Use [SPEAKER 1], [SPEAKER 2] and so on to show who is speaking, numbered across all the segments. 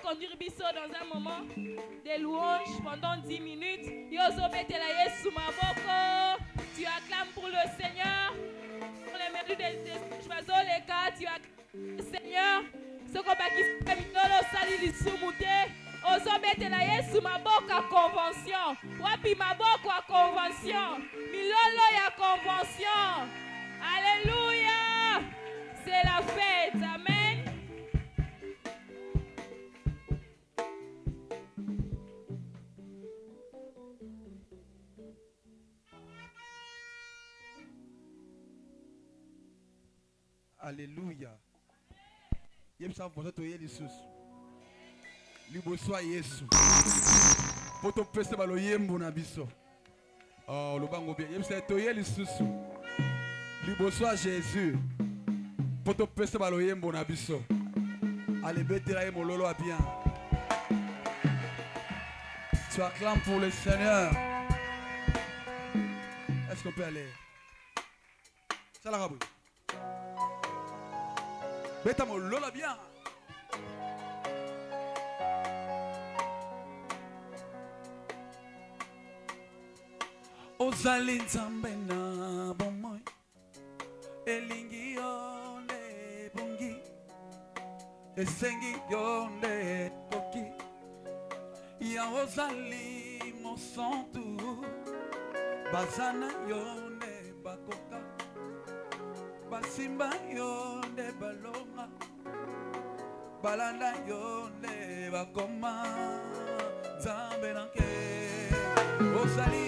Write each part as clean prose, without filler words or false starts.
[SPEAKER 1] conduire Bisso dans un moment de louange pendant 10 minutes. Yozo betela Yesu maboko. Tu acclames pour le Seigneur. Pour les mérites de choisir les cas, tu acclames le Seigneur. Ce qu'on va quitter Minolo Sali Lisumute. Ozo betela Yesu maboko à convention. Wapi maboko à convention. Milolo ya convention. Alléluia. C'est la fête. Amen.
[SPEAKER 2] Alléluia. Yemsa vous êtes les sous. Liboswa Yesu. Poto pese balo yembo na biso. Oh, le bango bien. Yemsa toye les sous. Liboswa Jésus. Poto pese balo yembo na biso. Allez betela yembo lolo a bien. Tu acclames pour le Seigneur. Est-ce qu'on peut aller? Ça la rabou. Betamo lola bien. Ozali nzambe na bomoi elingi yo nde bongi esengi yo nde toki ya ozali mosantu bazana yo nde bakoka basimba yo nde balonga balanda yo nde bakoma nzambe nanke ozali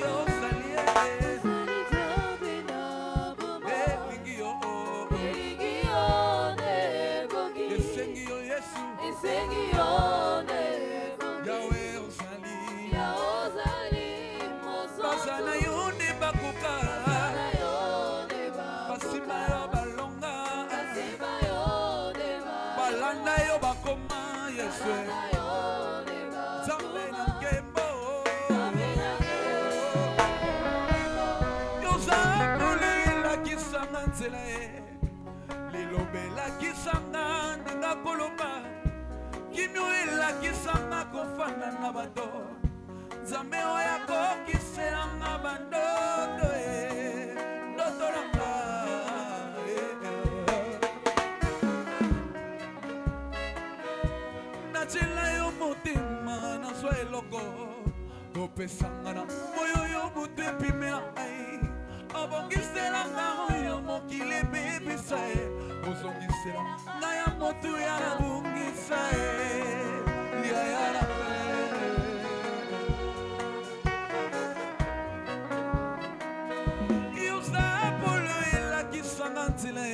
[SPEAKER 2] lilobela kisanga ndinga koloba kimyo elakisanga kofanda na bato nzambe oyo akokiselanga bandoto ndoto nanga natila yo motema nazwa eloko opesanga na moyo yo butu epimela ngai obongiselanga oyo mokili ebebisa ozongisela ngai ya motu ya nabungisa yayala yoza polo elakisanga nzela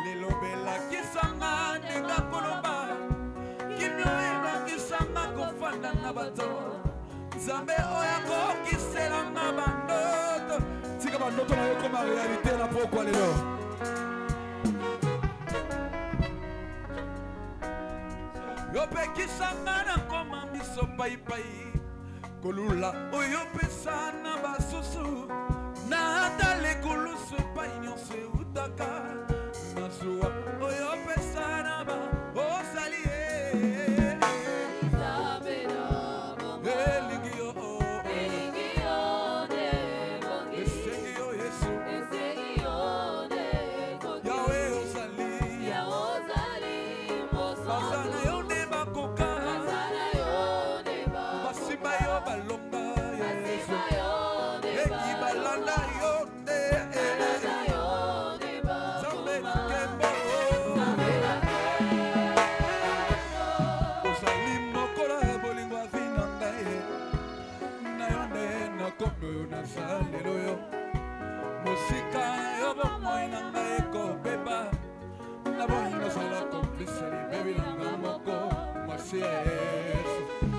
[SPEAKER 2] liloba elakisanga ndenga koloba kimyo elakisanga kofanda na bato nzambe oyo akokiselanga bandoto tika bandoto na yo koma realite na pokwa lelo yopekisanga na koma miso paipai kolula oyo pesa na basusu na ata lekulusu epai nyonso eutaka nazuwa oyo pesa na ba ozali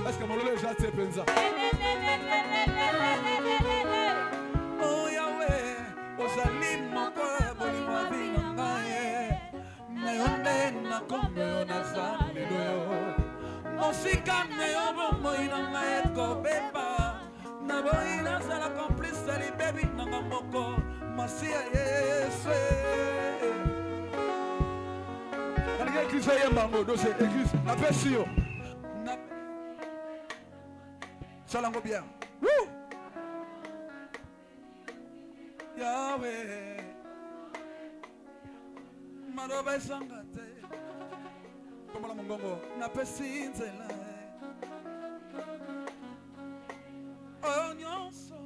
[SPEAKER 2] est-ce que mon lolo déjà te pensa oh Yahweh ozali moko bolima binanga na yonde na kombe na zalelo yo mosika na yo bomoi nanga ekobeba na boina sala complice li baby nanga moko masia Yesu l'église yembango dossier église na pesio Chalango bien. Woo! Yahweh. Maroba sangate. Comme la mongongo. Na pesinzela. Oh nyonso.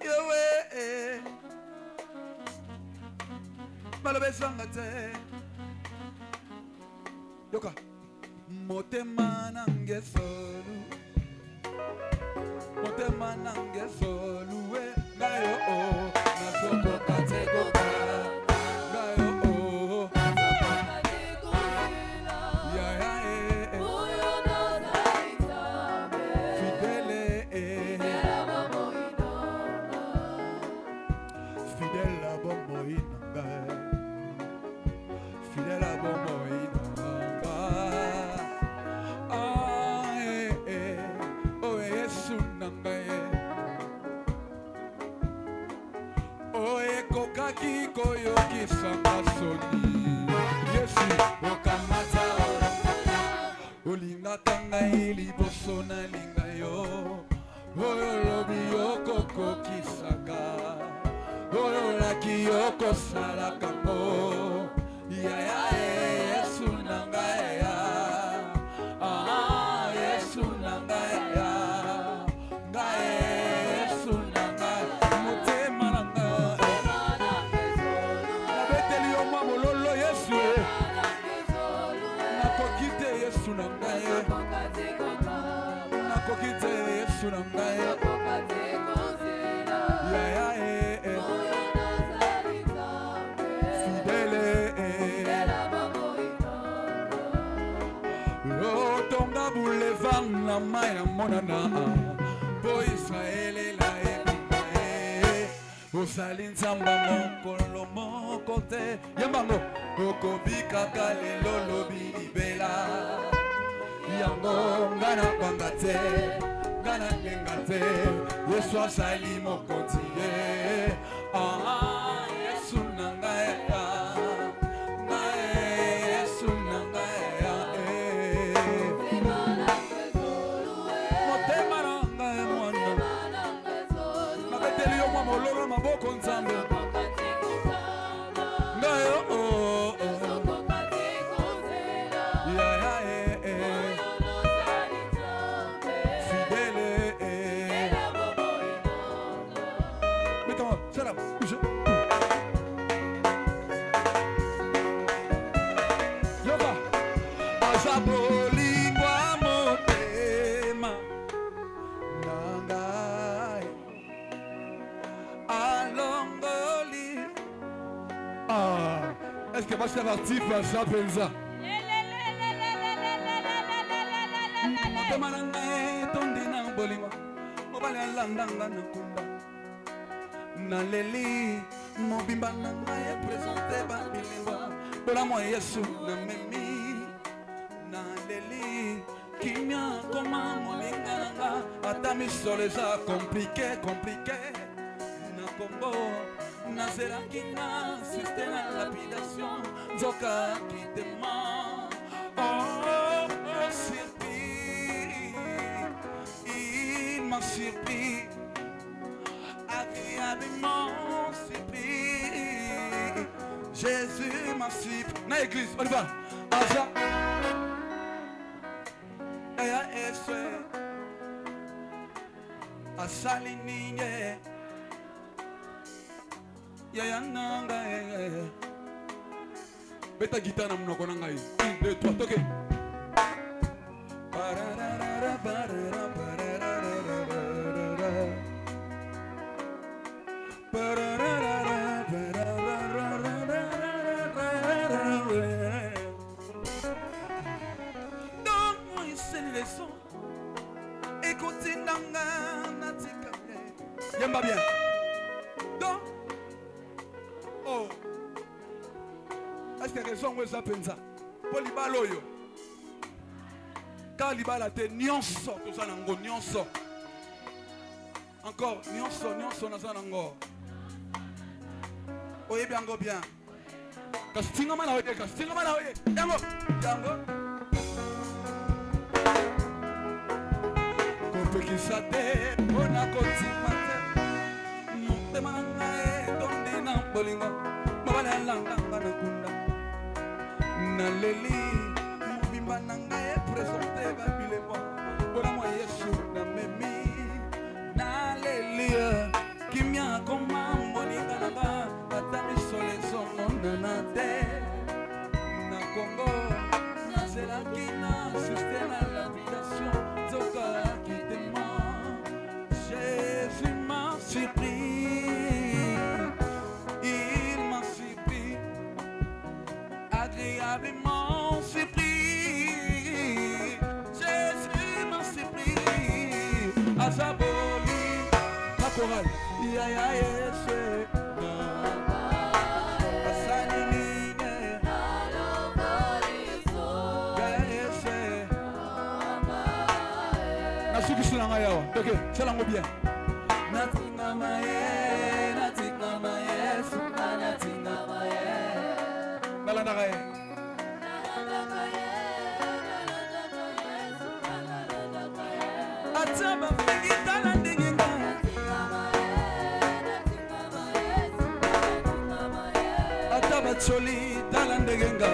[SPEAKER 2] Yahweh. Maroba sangate. Yoka. Motema nange solu. Motema nange solu. Gayo oh. Nasoko kategoka. Gayo oh. Ya ya eh. Fidèle eh. Fidèle à bombo inanga. Fidèle à bombo inanga. Ah eh eh. Oh Yesu nanga eh. Oh ekokaki koyoki sanga soni. Yesu okamata olinga tanga iliboso na linga yo. Oyo lobi yoko kisaka. Oyo laki yoko salaka mo. Ya ya Yesu nanga ya. Ah Yesu nanga ya. Nga Yesu nanga motema nanga. Nabeteli yo mwa mololo Yesu. Nakokite Yesu nanga ye. Nakokite Yesu nanga ye. Ya ya eh. Fidèle eh. Oh tonga boulevard na maya monana. Po Israel la ebima eh. Osali nzamba mokolo moko te. Yambango okobika kalelo lobi libela. Yango ngana kwanga te. Ngana lenga te. Yesu asali mokonzi ye. Ah Yesu nanga ya. Nga Yesu nanga ya eh. Motema nanga ya mwana. Nabeteli yo mwa mololo maboko nzambe. Nga yo oh oh. Ya ya eh. Fidèle eh. Mettons, shut up. Yoka. Azabolingwa motema. Nangai. Alongoli. Ah, est-ce que Pasteur Artif va s'appeler ça? Motema nangai tondi na bolingwa. Mobali alandanga na kunda. Naleli mobimba nangai présenté babilingwa. Bola moi Yesu na memi. Naleli kimia koma molinga nanga. Ata misole za compliqué. Na kombo nazera kinga système à lapidation. Zoka qui demande. Oh, surpris. Il m'a surpris. Agréablement surpris. Jésus m'a surpris. Na église, on y va. Aza. Eya eswe. Asali ninye. Yaya nanga eh. Beta guitare na munoko nanga yi. 1 2 3 toke. Donne-moi une leçon. Écoutez nanga natika. Yamba bien. Donc oh. Est-ce que raison où ça pensa? Pour libala yo. Car libala te nyonso to ça nango nyonso. Encore nyonso na ça nango. Oye bien go bien. Kastinga mana oye. Yango. topekisa te mpona kotima te motema na ngai tondi na bolingo mobali alandanga na kunda naleli mobimba na ngai epresente babilemo mpona mwa yesu namemi naleli kimia koma moninga na nga ata misolo ezomonana te na Congo nazelaki na système à l'habitation zokaki te moi Jésus m'a surpris, il m'a surpris, agréablement surpris. Jésus m'a surpris, à Zaboli, la chorale, ya ya yes, ok, c'est langue bien. Natinga maye, natinga maye, suka natinga maye. Nalanda kaye. Ataba figi talande genga. Ataba choli talande genga.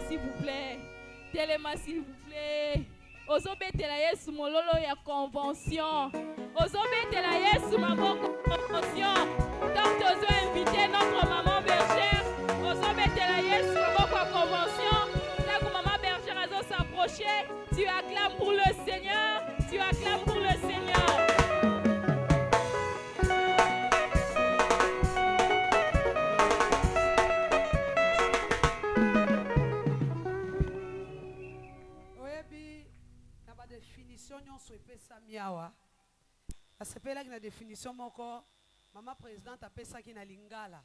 [SPEAKER 1] S'il vous plaît. Téléma s'il vous plaît. Ozobetela Yesu mololo ya convention. Ozobetela Yesu maboko convention. Donc tu as invité notre maman bergère. Ozobetela Yesu maboko convention. Là que maman bergère a s'approcher, tu acclames pour le Seigneur. Tu acclames pour le Seigneur.
[SPEAKER 3] Nyonso epesa miawa asepelaki na définition moko mama présidente apesaki na lingala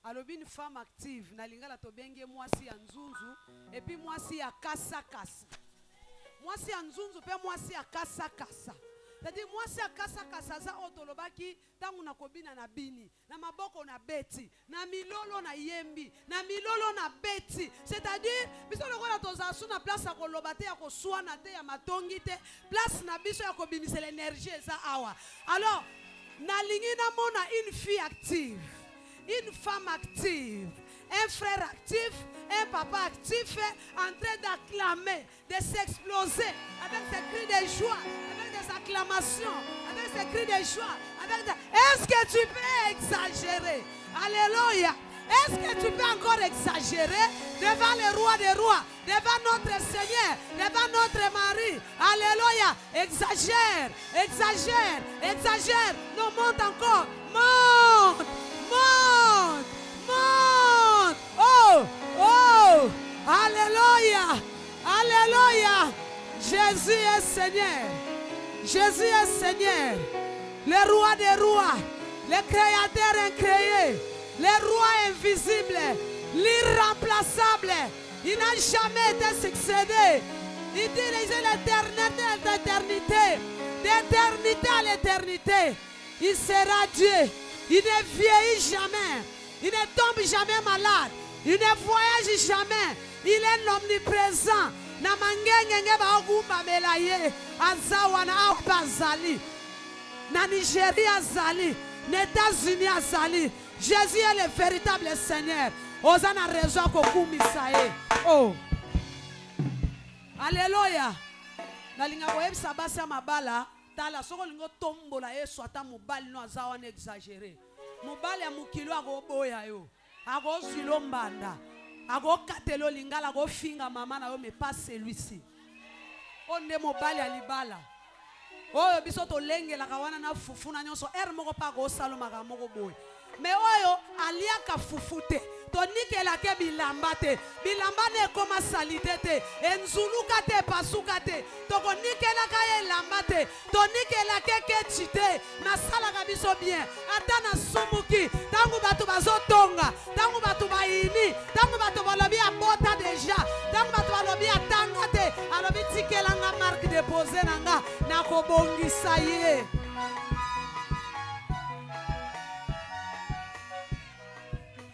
[SPEAKER 3] alobi une femme active na lingala tobenge mwasi ya nzunzu et puis mwasi ya kasa-kasa mwasi ya nzunzu pe mwasi ya kasa-kasa. C'est-à-dire mwasi ya kasa-kasa za otolobaki tangu na kobina na bini na maboko na beti na milolo na yembi na milolo na beti. C'est-à-dire biso lokola tozasu na place ya koloba te ya koswana te ya matongi te place na biso ya kobimisa l'énergie eza awa. Alors nalingi na mona une fille active, une femme active, un frère actif, un papa actif en train d'acclamer, de s'exploser avec des cris de joie, avec des acclamations, avec des cris de joie. Est-ce que tu peux exagérer? Alléluia. Est-ce que tu peux encore exagérer devant le roi des rois, devant notre Seigneur, devant notre mari? Alléluia. Exagère, exagère, exagère. Non, monte encore. Monte, monte, monte. Oh, oh. Alléluia. Alléluia. Jésus est Seigneur. Jésus est Seigneur. Le roi des rois, le créateur incréé, le roi invisible, l'irremplaçable. Il n'a jamais été succédé. Il dirige l'éternité à l'éternité, d'éternité à l'éternité. Il sera Dieu. Il ne vieillit jamais. Il ne tombe jamais malade. Il ne voyage jamais. Il est omniprésent. Na mangenge ba ogumba melaye azawa na apazali. Na Nigeria azali, na États-Unis azali. Jésus est le véritable Seigneur. Osana raison kokumisaye. Oh. Alléluia. Na linga koyebisa basi ya mabala, tala soko lingo tombola Yesu ata mobali no azawa na exagérer. Mobali ya mukilo akoboya yo. Akozilo mbanda. Akokatelo lingala akofinga mama na yo mais pas celui-ci. Onde mobali ya libala. Oyo biso to lengela kawana na fufuna nyonso er moko pa ko saloma ka moko boy. Mais oyo aliaka fufute tonikela ke bilamba te bilamba ne ekoma salite te enzuluka te epasuka te tokonikelaka ye elamba te tonikela ke kechi te nasalaka biso bien ata nasumuki ntango bato bazotonga ntango bato bayini ntango bato balobi abota deja ntango bato balobi atanga te alobi tikelanga marque depose na nga nakobongisa ye.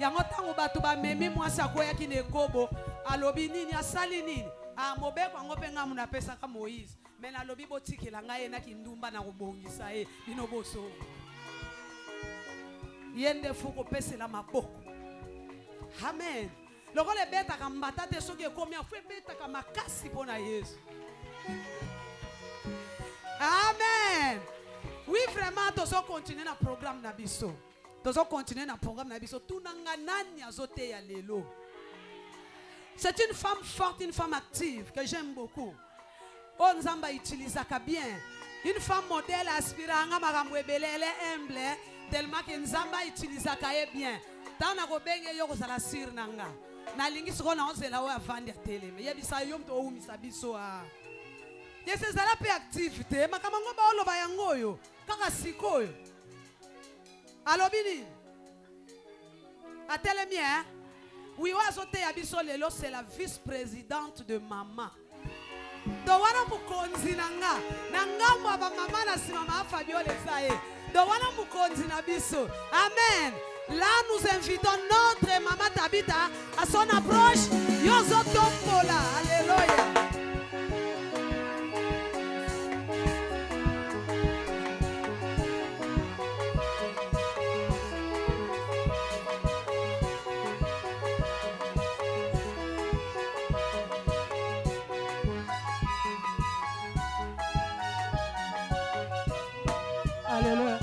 [SPEAKER 3] Yango tango bato bamemi mwasi akoyaki na ekobo alobi nini asali nini mobeko yango mpe nga muna apesaka Moïse me nalobi botikela ngai ye naki ndumba na kobongisa ye bino boso ye nde fu kopesela maboko. Amen. Lokola ebetaka mbata te soki ekomi afu ebetaka makasi mpo na Yesu. Amen. Oui, vraiment tozo continuer na programme na biso. Tozo continuer na programme na biso. Tunanga nani azote ya lelo. C'est une femme forte, une femme active que j'aime beaucoup. Oh, Nzamba utilisaka bien. Une femme modèle aspiranga makambo ebele, elle est humble, tellement que Nzamba utilisaka ye bien. Tana ko benge yo kozala sir nanga. Na lingi siko na ozela wa vandi teleme. Yebisa yo mto oumisa biso a. Yese zala pe activité makamango ba oloba yango yo kaka sikoyo. Alobini. Atelemi hein. Oui, c'est la vice-présidente de maman. Donc, wana mukonzi nanga. Nanga mwaba mama na si mama Fabio Lezae. Donc, wana mukonzi na biso. Amen. Là, nous invitons notre maman Tabita à son approche. Yozo tombola. Alléluia.
[SPEAKER 1] Alléluia.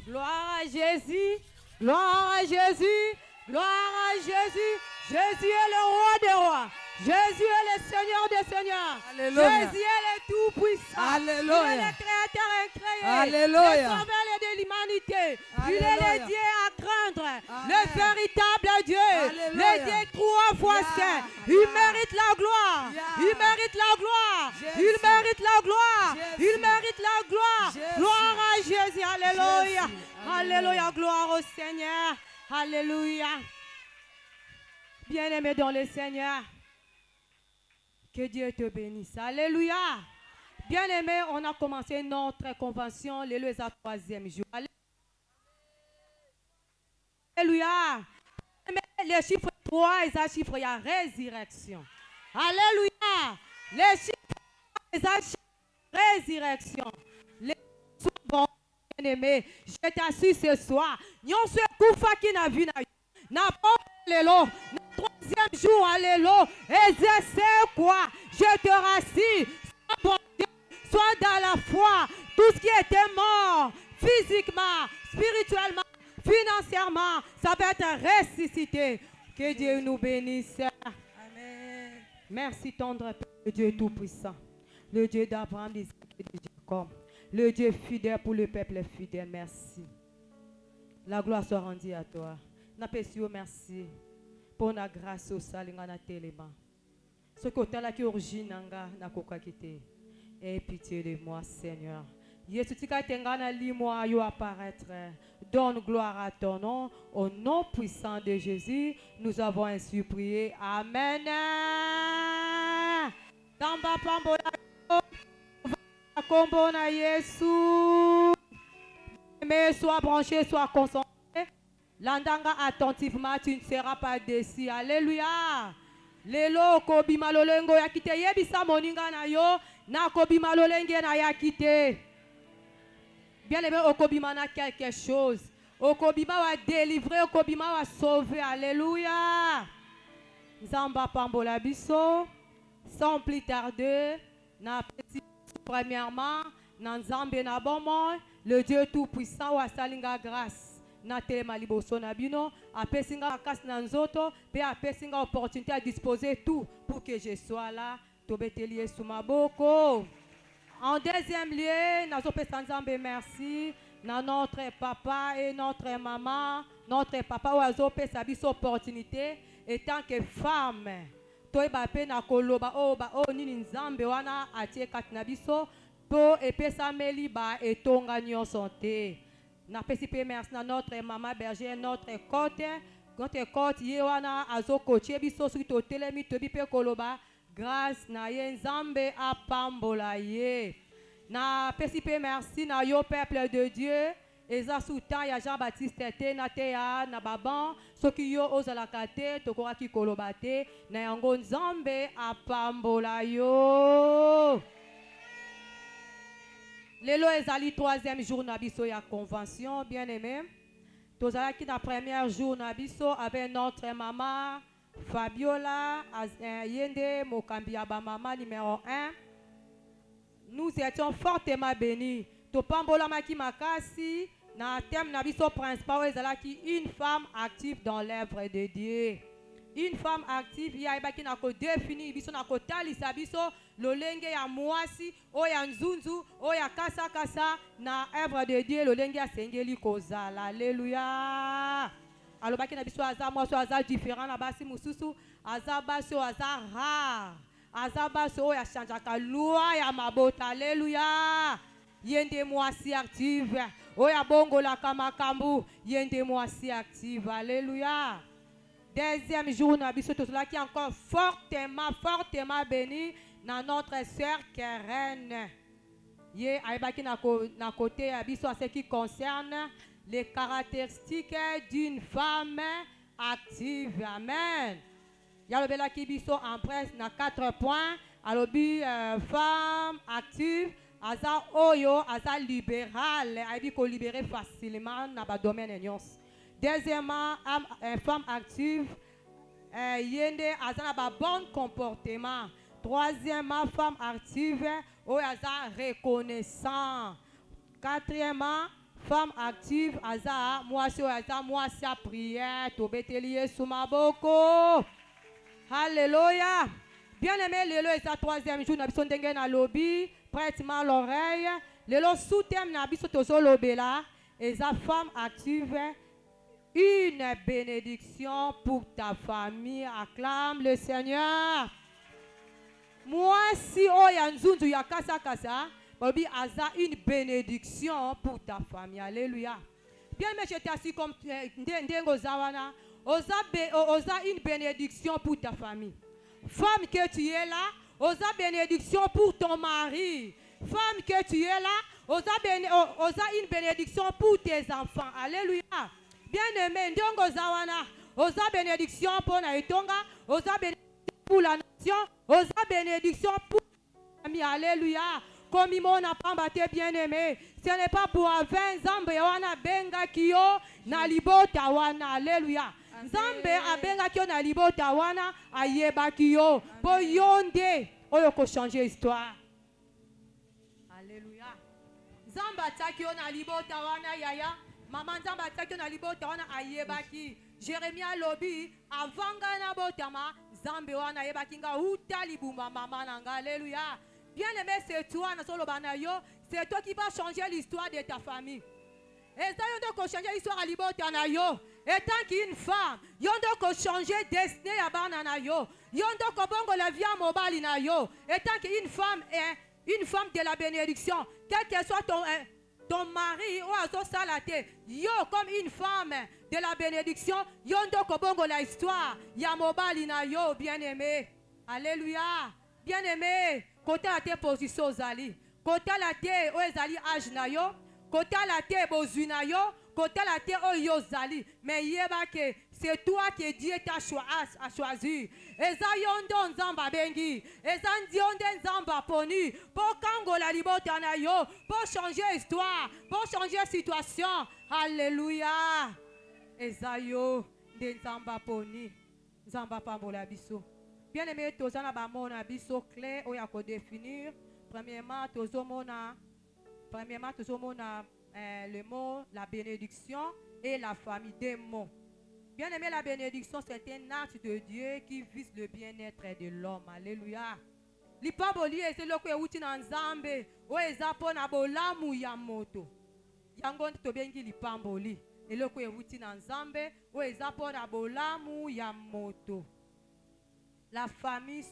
[SPEAKER 1] Gloire à Jésus, gloire à Jésus, gloire à Jésus. Jésus est le roi des rois. Jésus est le Seigneur des seigneurs.
[SPEAKER 3] Alléluia.
[SPEAKER 1] Jésus est le tout-puissant.
[SPEAKER 3] Alléluia.
[SPEAKER 1] Il est le créateur incréé.
[SPEAKER 3] Alléluia.
[SPEAKER 1] Le sauveur de l'humanité. Il est
[SPEAKER 3] Alléluia.
[SPEAKER 1] le Dieu à craindre.
[SPEAKER 3] Amen.
[SPEAKER 1] Le véritable Dieu.
[SPEAKER 3] Alléluia.
[SPEAKER 1] Le Dieu trois fois
[SPEAKER 3] Yeah.
[SPEAKER 1] saint. Il mérite la gloire.
[SPEAKER 3] Yeah.
[SPEAKER 1] Il mérite la gloire.
[SPEAKER 3] Jésus.
[SPEAKER 1] Il mérite la gloire.
[SPEAKER 3] Jésus.
[SPEAKER 1] Il mérite la gloire.
[SPEAKER 3] Jésus.
[SPEAKER 1] Gloire à Jésus. Alléluia.
[SPEAKER 3] Jésus.
[SPEAKER 1] Alléluia. Gloire au Seigneur. Alléluia. Bien-aimé dans le Seigneur. Que Dieu te bénisse. Alléluia. Bien-aimé, on a commencé notre convention le 3e jour. Alléluia. Les chiffres 3, ils chiffre, il y a résurrection. Alléluia. Les chiffres 3, ils résurrection. Les bons bien-aimés, je t'assure ce soir, nous sommes koufa qui n'a vu n'a pas alléluia. Troisième jour, alléluia. Exercer quoi? Je te rassure. Sois bon Dieu, sois dans la foi. Tout ce qui était mort, physiquement, spirituellement, financièrement, ça va être ressuscité. Que Dieu nous bénisse.
[SPEAKER 3] Amen.
[SPEAKER 1] Merci, tendre Père, le Dieu tout-puissant. Le Dieu d'Abraham, d'Isaac et de Jacob. Le Dieu fidèle pour le peuple fidèle. Merci. La gloire soit rendue à toi. N'apprécions merci. Pour la grâce au salinga na telema. Ce côté là qui origine nanga na koka kite. Aie pitié de moi, Seigneur. Yesu tika tengana limwa yo apparaître. Donne gloire à ton nom. Au nom puissant de Jésus, nous avons ainsi prié. Amen. Tamba pambola kombo na Yesu. Mais sois branché, sois concentré. Landanga attentivement, tu ne seras pas déçu. Alléluia. Lelo kobi malolengo yakite yebisa moninga na yo na kobi malolenge na yakite. Bien aimé, okobima na quelque chose. Okobima wa délivrer, okobima wa sauver. Alléluia. Zamba pambola biso. Sans plus tarder, na premièrement, na nzambe na bomon, le Dieu tout puissant wa salinga grâce. Na telema liboso na bino apesinga makasi na nzoto pe apesinga opportunité à disposer tout pour que je sois là tobeteli Yesu maboko. En deuxième lieu nazo pesa nzambe merci
[SPEAKER 4] na notre papa et notre maman, notre papa oazo pesa biso opportunité et tant que femme toyeba pe na koloba o ba o nini nzambe wana atie kati na biso po epesameli ba etonga nyonso te. Napesi pe merci na notre maman berger notre côte ye wana azo kotie biso soki totelemi tobi pe koloba grâce na ye nzambe apambola ye. Na pesi pe merci na yo peuple de Dieu eza soutan ya Jean-Baptiste te na te ya na baban soki yo ozalaka te tokoraki koloba te na yango nzambe apambola yo. Lelo ezali 3e jour na biso ya convention bien aimé. Tozalaki na premier jour na biso avec notre maman Fabiola Yende Mokambi ya ba maman numéro 1. Nous étions fortement bénis. Topambola maki makasi na thème na biso principal ezalaki une femme active dans l'œuvre de Dieu. Une femme active ya ebaki na ko définir biso na ko talisa biso lolenge ya mwasi o ya nzunzu o ya kasa kasa na œuvre de Dieu lolenge ya sengeli kozala. Alléluia. Alobaki na biso aza mwasi aza différent na basi mususu aza basi aza rare. Azabaso ya chanjaka loi ya mabota. Alléluia. Yende mwasi active. Oya bongo la kamakambu. Yende mwasi active. Alléluia. Deuxième jour, nous avons qui encore fortement béni dans notre sœur Keren. Yé aibaki na côté abiso à ce qui concerne les caractéristiques d'une femme active. Amen. Yalobela kibiso en presse na 4 points. Alobi femme active, aza oyo, aza libérale, aibi ko libérer facilement na ba domaine nyons. Deuxièmement, femme active, yende aza na ba bon comportement. Troisièmement, femme active, oyo aza reconnaissant. Quatrièmement, femme active, aza mwasi oyo aza mwasi a prière, tobeteli Yesu maboko. Alléluia. Bien-aimé, lelo est la 3e jour, nabiso ndenge na lobby, prêtement l'oreille. Lelo sous-thème nabiso tozo lobela, et sa femme active, une bénédiction pour ta famille. Acclame le Seigneur. Moi, si oya nzunzu ya kasa kasa, bobi aza une bénédiction pour ta famille. Alléluia. Bien-aimé, j'étais assis comme ndengo zawana. Osa une bénédiction pour ta famille. Femme que tu es là, osa bénédiction pour ton mari. Femme que tu es là, osa une bénédiction pour tes enfants. Alléluia. Bien-aimé, ndongo zawana, osa bénédiction pour Naïtonga, osa bénédiction pour la nation, osa bénédiction pour la famille. Alléluia. Comme il n'a pas battu bien-aimé, ce n'est pas pour 20 ans, wana benga kio na libota wana. Alléluia. Nzambe abenga kio na libota wana ayeba kio po yonde oyo ko changer histoire. Alléluia. Nzambe atakio na libota wana yaya mama nzambe atakio na libota wana ayeba ki Jérémie lobi avanga na botama nzambe wana ayeba kinga uta libumba mama nanga. Alléluia. Bien-aimé, c'est toi, c'est toi qui vas changer l'histoire de ta famille. Et ça, il faut changer l'histoire à l'ibota na yo. Et tant qu'une femme, il faut changer destinée à banana yo. Il faut bongo la vie à mobile na yo. Et tant qu'une femme est une femme de la bénédiction, quel que soit ton mari ou azo salate, yo comme une femme de la bénédiction, il faut bongo la histoire ya mobile na yo, bien-aimé. Alléluia. Bien-aimé. Côté la te position zali, côté la te ezali âge na yo, côté la te bozu na yo, côté la te oyo zali, mais yeba que c'est toi que Dieu t'a choisi. Eza yondo nzamba bengi, eza ndionde nzamba poni, pour kango la libota na yo, pour changer histoire, pour changer situation. Alléluia. Eza yo de nzamba poni, nzamba pambola biso. Bien-aimé, tozana ba mona biso clair ou ya ko définir. Premièrement, tozomona le mot la bénédiction et la famille des mots. Bien-aimé, la bénédiction c'est un acte de Dieu qui vise le bien-être de l'homme. Alléluia. Lipaboli c'est le ko uti na nzambe o ezapo na bolamu ya moto. yango nde tobengi lipamboli eloko euti na nzambe oyo eza mpona bolamu ya moto. La famille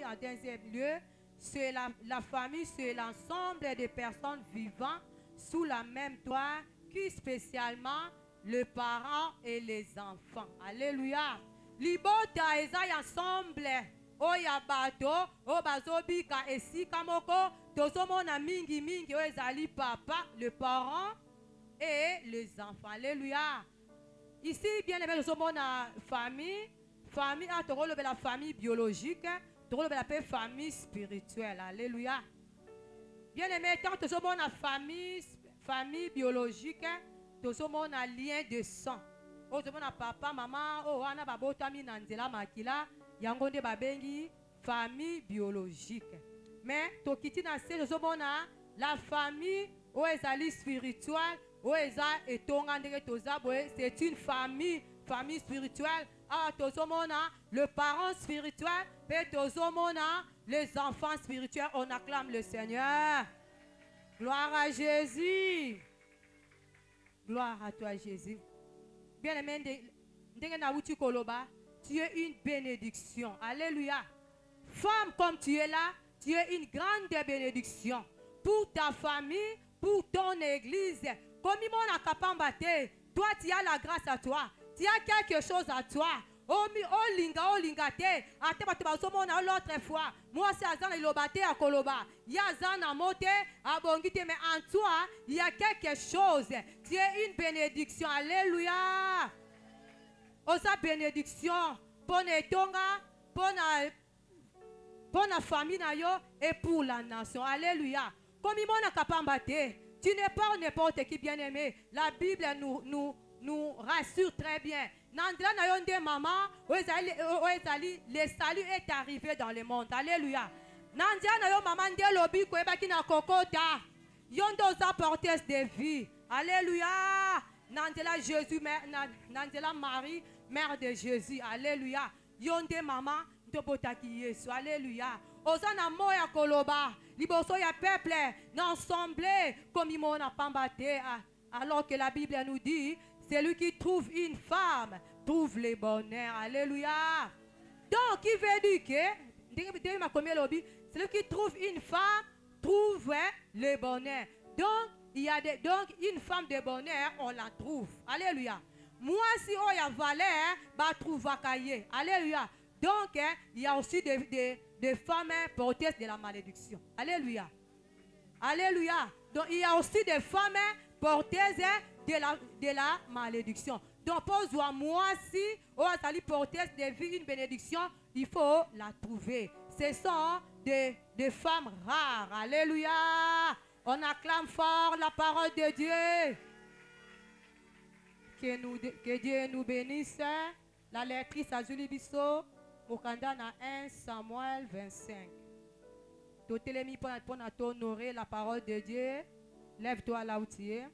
[SPEAKER 4] en deuxième lieu, c'est la famille, c'est l'ensemble des personnes vivant sous la même toit, qui spécialement les parents et les enfants. Alléluia. Libota eza ensemble oya bato o bazobika esika moko tozomona mingi mingi oyo ezali papa, le parent et les enfants. Alléluia. Ici bien aimé tozomona famille. Famille, la famille biologique, la famille spirituelle. Alléluia. Bien aimé, tant que nous sommes la famille biologique, nous sommes un lien de sang. Nous sommes papa, maman, oh, ana babotami nanzela makila, yangonde babengi famille biologique. Mais tokiti na se nous sommes la famille où ezali spirituelle, où eza etonga ndenge toza boye, c'est une famille spirituelle. Ah, tozomona le parent spirituel, et tozomona les enfants spirituels. On acclame le Seigneur. Gloire à Jésus. Gloire à toi, Jésus. Bien-aimé, tu es une bénédiction. Alléluia. Femme, comme tu es là, tu es une grande bénédiction pour ta famille, pour ton église. Comme il m'a capambate, toi, tu as la grâce à toi. Tu as quelque chose à toi. Oh linga te. Ate bato bazomona l'autre fois. Moi c'est azana ilobate à koloba. Ya azana mote abongite, mais en toi il y a quelque chose. Tu es une bénédiction. Alléluia. Osa bénédiction pour etonga, pour la famille na yo et pour la nation. Alléluia. Comme il m'a kapambate. Tu n'es pas n'importe qui, bien-aimé. La Bible nous rassure très bien. Nandela na yonde maman, le salut est arrivé dans le monde. Alléluia. Nandela na yo maman de lobi ko ebaki na kokota. Yondo za porteuse de vie. Alléluia. Nandela Jésus, Nandela Marie, mère de Jésus. Alléluia. Yonde maman de botaki Yesu. Alléluia. Osana moya koloba. Liboso ya peuple n'ensemble comme il m'a pambaté. Alors que la Bible nous dit, celui qui trouve une femme trouve le bonheur. Alléluia. Donc, il veut dire que celui qui trouve une femme trouve le bonheur. Donc, donc une femme de bonheur, on la trouve. Alléluia. Moi, si on y a valeur, bah trouve vakaye. Alléluia. Donc, il y a aussi des femmes porteuses de la malédiction. Alléluia. Alléluia. Donc, il y a aussi des femmes porteuses de la malédiction. Donc, pose-toi, moi, si on a porteuse de vie, une bénédiction, il faut la trouver. Ce sont des femmes rares. Alléluia. On acclame fort la parole de Dieu. Que Dieu nous bénisse. La lectrice à Julie Bisso, Mokanda na 1 Samuel 25. Totelemi pour honorer la parole de Dieu. Lève-toi là où tu es.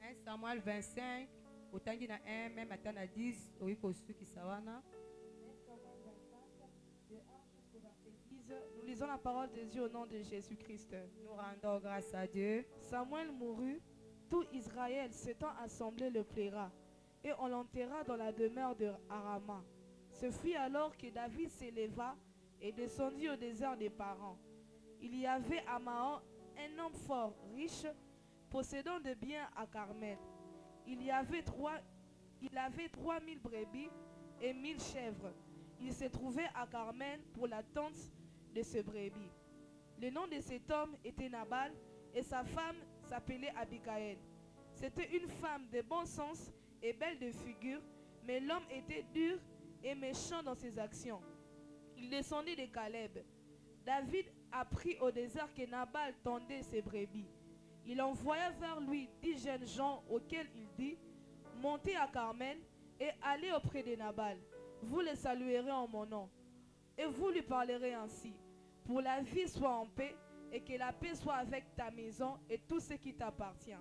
[SPEAKER 4] 1 Samuel 25. Autangi na 1, même à 10. Oikosu kisawana.
[SPEAKER 5] Nous lisons la parole de Dieu au nom de Jésus-Christ.
[SPEAKER 4] Nous rendons grâce à Dieu.
[SPEAKER 5] Samuel mourut, tout Israël s'étant assemblé le plaira, et on l'enterra dans la demeure de Arama. Ce fut alors que David s'éleva et descendit au désert des parents. Il y avait à Mahan un homme fort, riche, possédant de biens à Carmel. Il avait 3000 brebis et 1000 chèvres. Il se trouvait à Carmel pour l'attente de ce brebis. Le nom de cet homme était Nabal et sa femme s'appelait Abigaël. C'était une femme de bon sens et belle de figure, mais l'homme était dur et méchant dans ses actions. Il descendit de Caleb. David apprit au désert que Nabal tendait ses brebis. Il envoya vers lui 10 jeunes gens auxquels il dit: montez à Carmel et allez auprès de Nabal. Vous le saluerez en mon nom. Et vous lui parlerez ainsi: pour la vie soit en paix, et que la paix soit avec ta maison et tout ce qui t'appartient.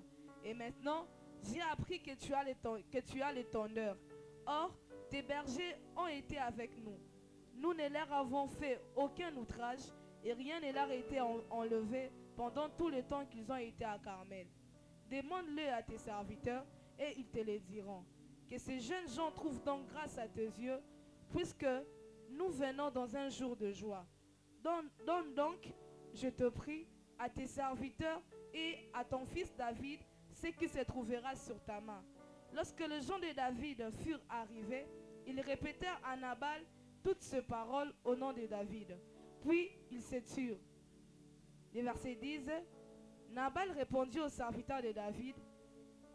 [SPEAKER 5] Et maintenant, j'ai appris que tu as les tondeurs. Or, tes bergers ont été avec nous. Nous ne leur avons fait aucun outrage, et rien ne leur a été enlevé pendant tout le temps qu'ils ont été à Carmel. Demande-le à tes serviteurs et ils te le diront. Que ces jeunes gens trouvent donc grâce à tes yeux, puisque nous venons dans un jour de joie. Donne donc, je te prie, à tes serviteurs et à ton fils David ce qui se trouvera sur ta main. Lorsque les gens de David furent arrivés, ils répétèrent à Nabal toutes ces paroles au nom de David. Puis ils se turent. Les versets disent, Nabal répondit aux serviteurs de David,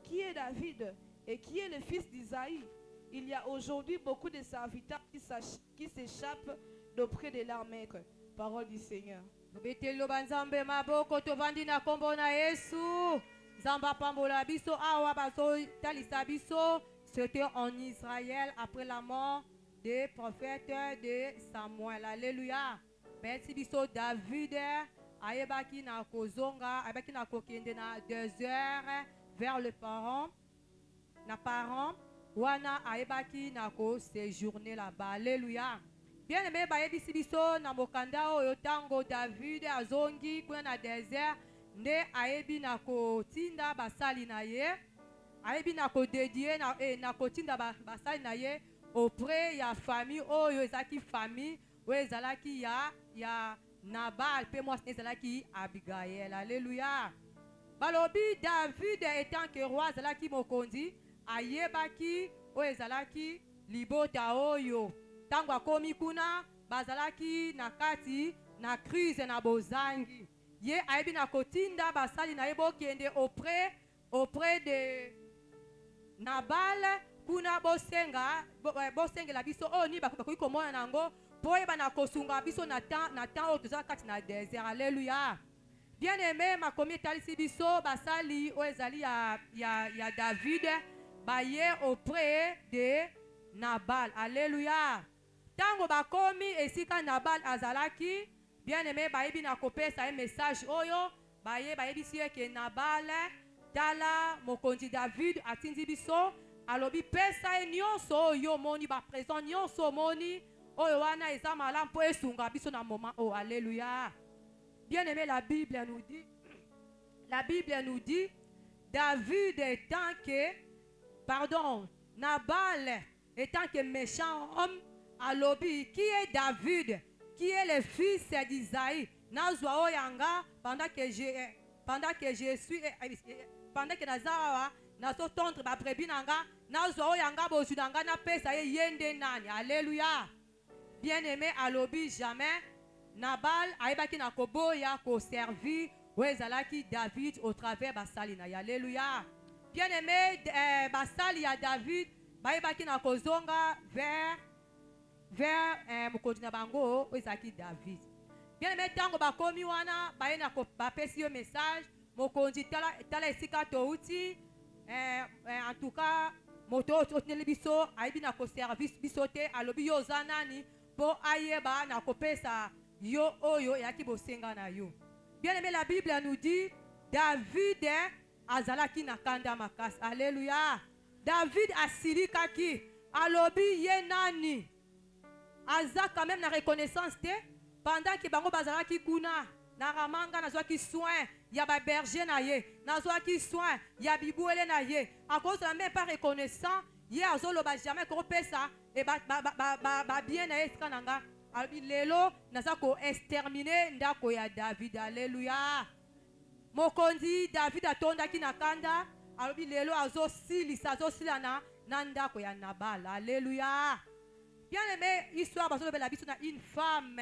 [SPEAKER 5] qui est David et qui est le fils d'Isaïe? Il y a aujourd'hui beaucoup de serviteurs qui s'échappent d'auprès de leur maître. Parole du Seigneur.
[SPEAKER 4] Betelo banzambe maboko tovandi na kombo na Yesu. Zamba pambola biso awa baso talisa biso. C'était en Israël après la mort des prophètes de Samuel. Alléluia. Merci biso David. Ayebaki na kozonga, ayebaki na kokende na 2 heures vers le parent. Na parent, wana ayebaki na ko séjourner là-bas. Alléluia. Bien aimé, bayebisi biso na mokanda oyo tango David azongi kuna na désert nde ayebi na kotinda basali na ye, ayebi na kodedie na kotinda basali na ye auprès ya famille oyo ezalaki famille oyo ezalaki ya Nabal pe mwasi ezalaki Abigail. Alléluia. Balobi David étant que roi ezalaki mokonzi ayebaki oyo ezalaki libota oyo tango akomi kuna bazalaki na kati na crise na bozangi ye ayebi na kotinda basali na ye bokende auprès de Nabal kuna bosengela biso oyo ni bakoki komona nango po yeba na kosunga biso na temps oyo tozala kati na désert. Alléluia. Bien aimé, makomi etalisi biso basali oyo ezali ya David baye auprès de Nabal. Alléluia. Tango bakomi esika Nabal azalaki, bien aimé, bayebi na kopesa un message oyo bayebisi ke Nabal tala mokonzi David atindi biso alobi pesa nyonso oyo moni ba présent nyonso moni oyo wana eza malamu po esunga biso na moment oh. Alléluia. Bien aimé, la Bible nous dit David Nabal étant que méchant homme alobi qui est David, qui est le fils d'Isaïe. Nazwa oyanga pendant que nazawa naso tondre ba brebis nanga nazwa oyanga bozu nanga na pesa ye yende nani. Alléluia. Bien aimé, alobi jamais Nabal ayebaki na koboya ko servir wezalaki David au travers basali na. Alléluia. Bien aimé, basali ya David bayebaki na kozonga vers mokonzi na bango wezalaki David. Bien aimé, tango bakomi wana baye na bapesi yo message mokonzi tala esika touti en tout cas moto otineli biso ayebi na ko service biso te alobi yo za nani po ayeba na kopesa yo oyo yaki bosenga na yo. Bien aimé, la Bible nous dit David azalaki na kanda makasi. Alléluia. David asilikaki alobi ye nani aza quand même na reconnaissance te pendant que bango bazalaki kuna na ramanga nazwaki soin ya ba berger na ye nazwaki soin ya bibuele na ye à cause de même pas reconnaissant ye azoloba jamais ko pesa e ba bien na esika nanga alobi lelo naza ko exterminer ndako ya David. Alléluia. Mokonzi David atondaki na kanda alobi lelo azosila na ndako ya Nabal. Alléluia. Bien aimé, histoire bazolobela biso na une femme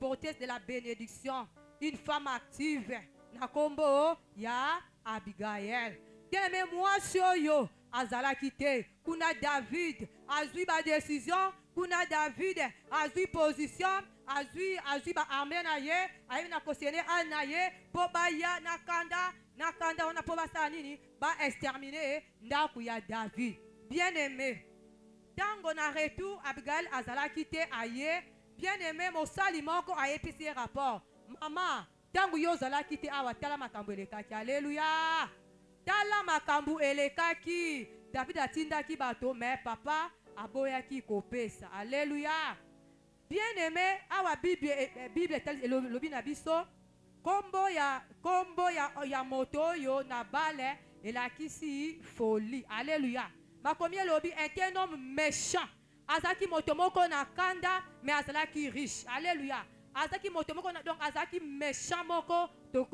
[SPEAKER 4] porteuse de la bénédiction, une femme active na kombo ya Abigail. Bien aimé, moi soyo azalaki te kuna David azwi ba décision, kuna David azwi position, azwi ba armée na ye ayebi na kosene na ye po baya na kanda wana po basala nini ba exterminer ndako ya David. Bien aimé, tango na retour Abigail azalaki te aye. Bien aimé, mosali moko ayepisi rapport mama tango yo zalaki te awa tala makambo elekaki. Alléluia. Tala makambo elekaki David atindaki bato mais papa aboyaki kopesa. Alléluia. Bien aimé, awa Bible lobi na biso kombo ya moto yo na bale elakisi folie. Alléluia. Makomi lobi était un homme méchant. Azaki moto moko na kanda mais azalaki riche. Alléluia. Azaki moto moko donc azaki méchant moko to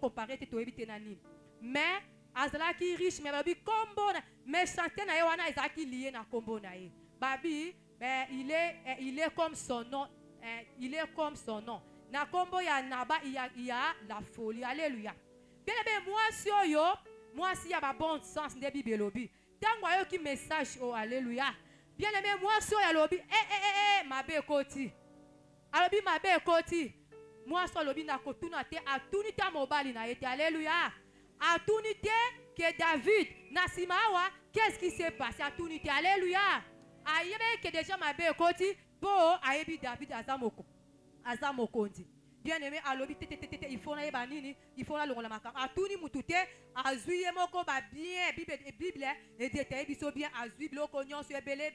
[SPEAKER 4] comparer te toyebi nani. Mais azalaki riche mais babi kombo na méchanté na ye wana ezaki lié na kombo na ye. Babi il est comme son nom. Il est comme son nom. Na kombo ya naba il y a la folie. Alléluia. Bien aimé, moi si y a ma bon sens de Bible lobi. Tango ayo ki message oh alléluia. Bien aimé, moi si ya lobi ma be koti. Alobi ma be koti. Moi si lobi na kotuna te atuni ta mobali na ete alléluia. Atuni te que David na simawa qu'est-ce qui s'est passé atuni te alléluia. Ayebe que déjà ma be koti po ayebi David azamokondi. Bien aimé, alobi il faut na banini, il faut na longola makam. Atuni mutute, azuye moko ba bien Bible et détail biso bien azui bloko nyonso belé,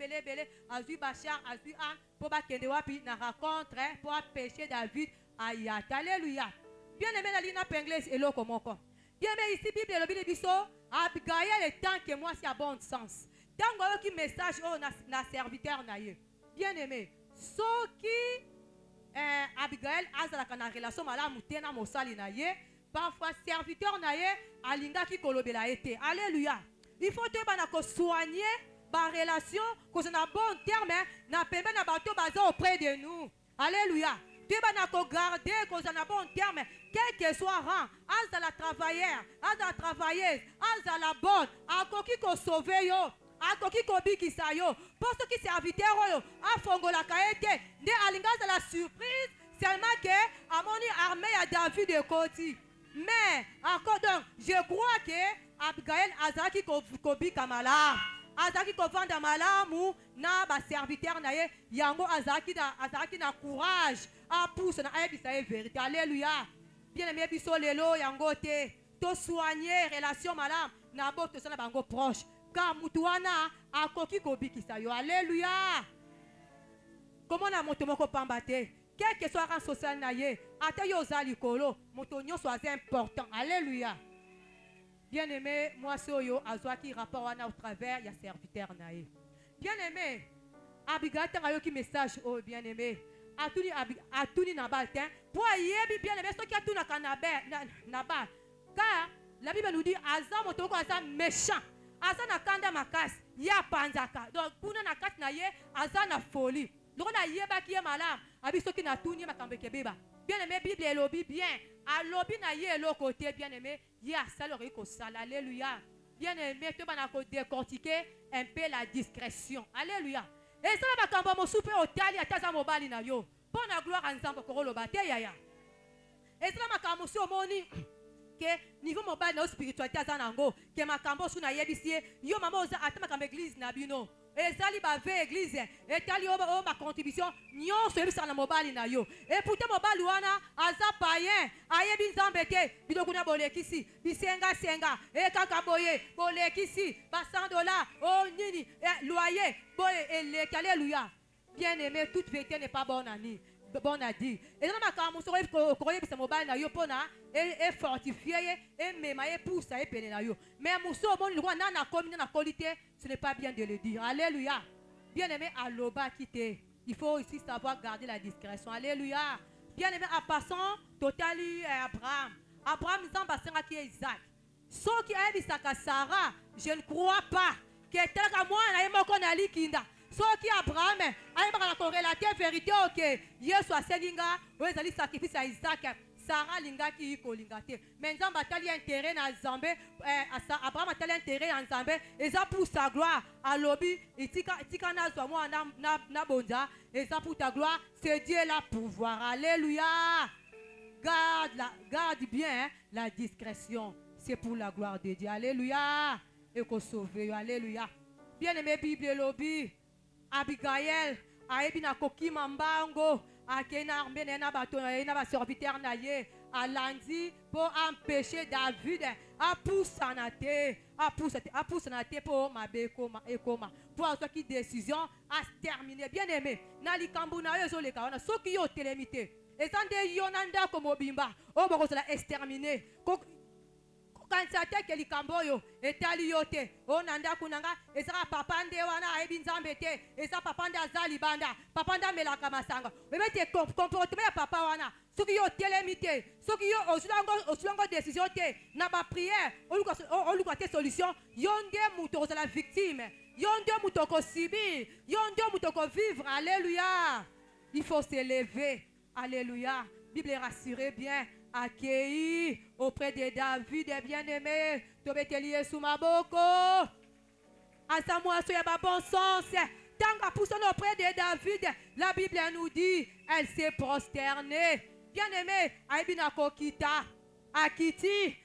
[SPEAKER 4] azui Bachar, azui Anne pour ba kende wapi na rencontre pour pécher David ayat. Alléluia. Bien aimé na lina pengles eloko moko. Bien aimé ici Bible lobi biso Abigail le temps que moi c'est à bon sens. Tango ki message oh na serviteur na ye. Bien aimé, soki Abigail azalaka na relation malamu te na mosali na ye, parfois serviteur na ye alingaki kolobela ete. Alléluia. Il faut te bana ko soigner ba relation ko na bon terme na pembe na bato baza auprès de nous. Alléluia. Tu bana ko garder ko na bon terme quel que soit rang, azala travailleur, azala travailleuse, azala bonne, akoki ko sauver yo. Akoki kobikisa yo posto ki serviteur oyo afongola kaete nde alingaza la surprise seulement que amoni armée ya David de Koti mais encore donc je crois que Abigail azaki kobika malamu azaki kovanda malamu na ba serviteur na ye yango azaki na courage a pousse na ayebisa ye vérité. Alléluia. Bien aimé biso lelo yango te to soigner relation malamu na boto sana bango proche car mutuana akoki kobikisa yo. Alléluia. Comment na moto moko pambate quel que soit rang social na ye ata yo zali kolo moto nyonso aza important. Alléluia. Bien aimé, moi soyo azwaki rapport wana au travers ya serviteur na ye. Bien aimé, Abigail tanga yo ki message oh bien aimé atuni na baltin pour yebi bien aimé soki atuna kanabe na ba car la Bible nous dit aza moto ko aza méchant. Aza na kanda makasi ya panzaka donc kuna na kati na ye aza na folie loko na yeba ki ye malamu abisoki na tuni makambe kebeba. Bien aimé, Bible elobi bien alobi na ye eloko te bien aimé ye asalori ko sala. Alléluia. Bien aimé, to bana ko décortiquer un peu la discrétion. Alléluia. Et ça va makambo mo soupe otali ataza mobali na yo pour na gloire en nzambe ko loba te yaya. Et ça makambo so moni que niveau mobile na spiritualité azanango que makambo suna yebisie yo mama oza ata makambo église na bino ezali ba ve église etali o ma contribution nyonso yebisa na mobile na yo et pourtant mobile wana aza païen ayebi nzambe te biloko na bolekisi bisenga e kaka boye bolekisi ba $100 oh nini loyer boye eleki. Alléluia. Bien aimé, toute vérité n'est pas bonne à dire. Bon à dire. Et dans ma camus, croyez que ce mobile na yo pona et fortifié et memaye pour ça et peine na yo. Mais muso bon le roi na commune na qualité, ce n'est pas bien de le dire. Alléluia. Bien aimé à loba quitter. Il faut aussi savoir garder la discrétion. Alléluia. Bien aimé à passant totali Abraham. Abraham zamba senga qui est Isaac. Ce qui a dit ça Sarah, je ne crois pas que tel que moi na yemo ko na likinda. So qui Abraham ayebaka ko relater vérité OK Yesu aselinga ezali sacrifice à Isaac Sarah lingaki ko lingate mais nzambe atali intérêt na Nzambe Abraham atali intérêt na Nzambe eza pour sa gloire alobi itika na zwa moi na bonza eza pour ta gloire c'est Dieu la pouvoir. Alléluia. Garde bien la discrétion, c'est pour la gloire de Dieu. Alléluia. Et qu'on sauve. Alléluia. Bien aimé Bible lobi Abigail ayebi na koki mambango akena armene na bato na ba serviteur na ye alandi pour empêcher David a poussanate pour mabeko ekoma pour avoir qui décision à terminer. Bien aimé na likambu na yo zo le kawana soki yo telemité ezande yonanda komo bimba o boko sala exterminer kansate ke likambo oyo etali yo te o na ndako na nga ezaka papa nde wana ayebi nzambe te eza papa nde aza libanda papa nde amelaka masanga oyeba te comportement ya papa wana soki yo otelemi te soki yo osulango décision te na baprière oluka te solution yo nde moto okozala victime yo nde moto okosubir yo nde moto okovivre. Alléluia. Il faut se lever. Alléluia. Bible est rassurée bien. Accueilli auprès de David et bien-aimé. Tobeteli Yesu maboko. Asamoa soya ba bon sens. Tanga poussons auprès de David. La Bible nous dit, elle s'est prosternée. Bien-aimé, Aïbina Kokita. Akiti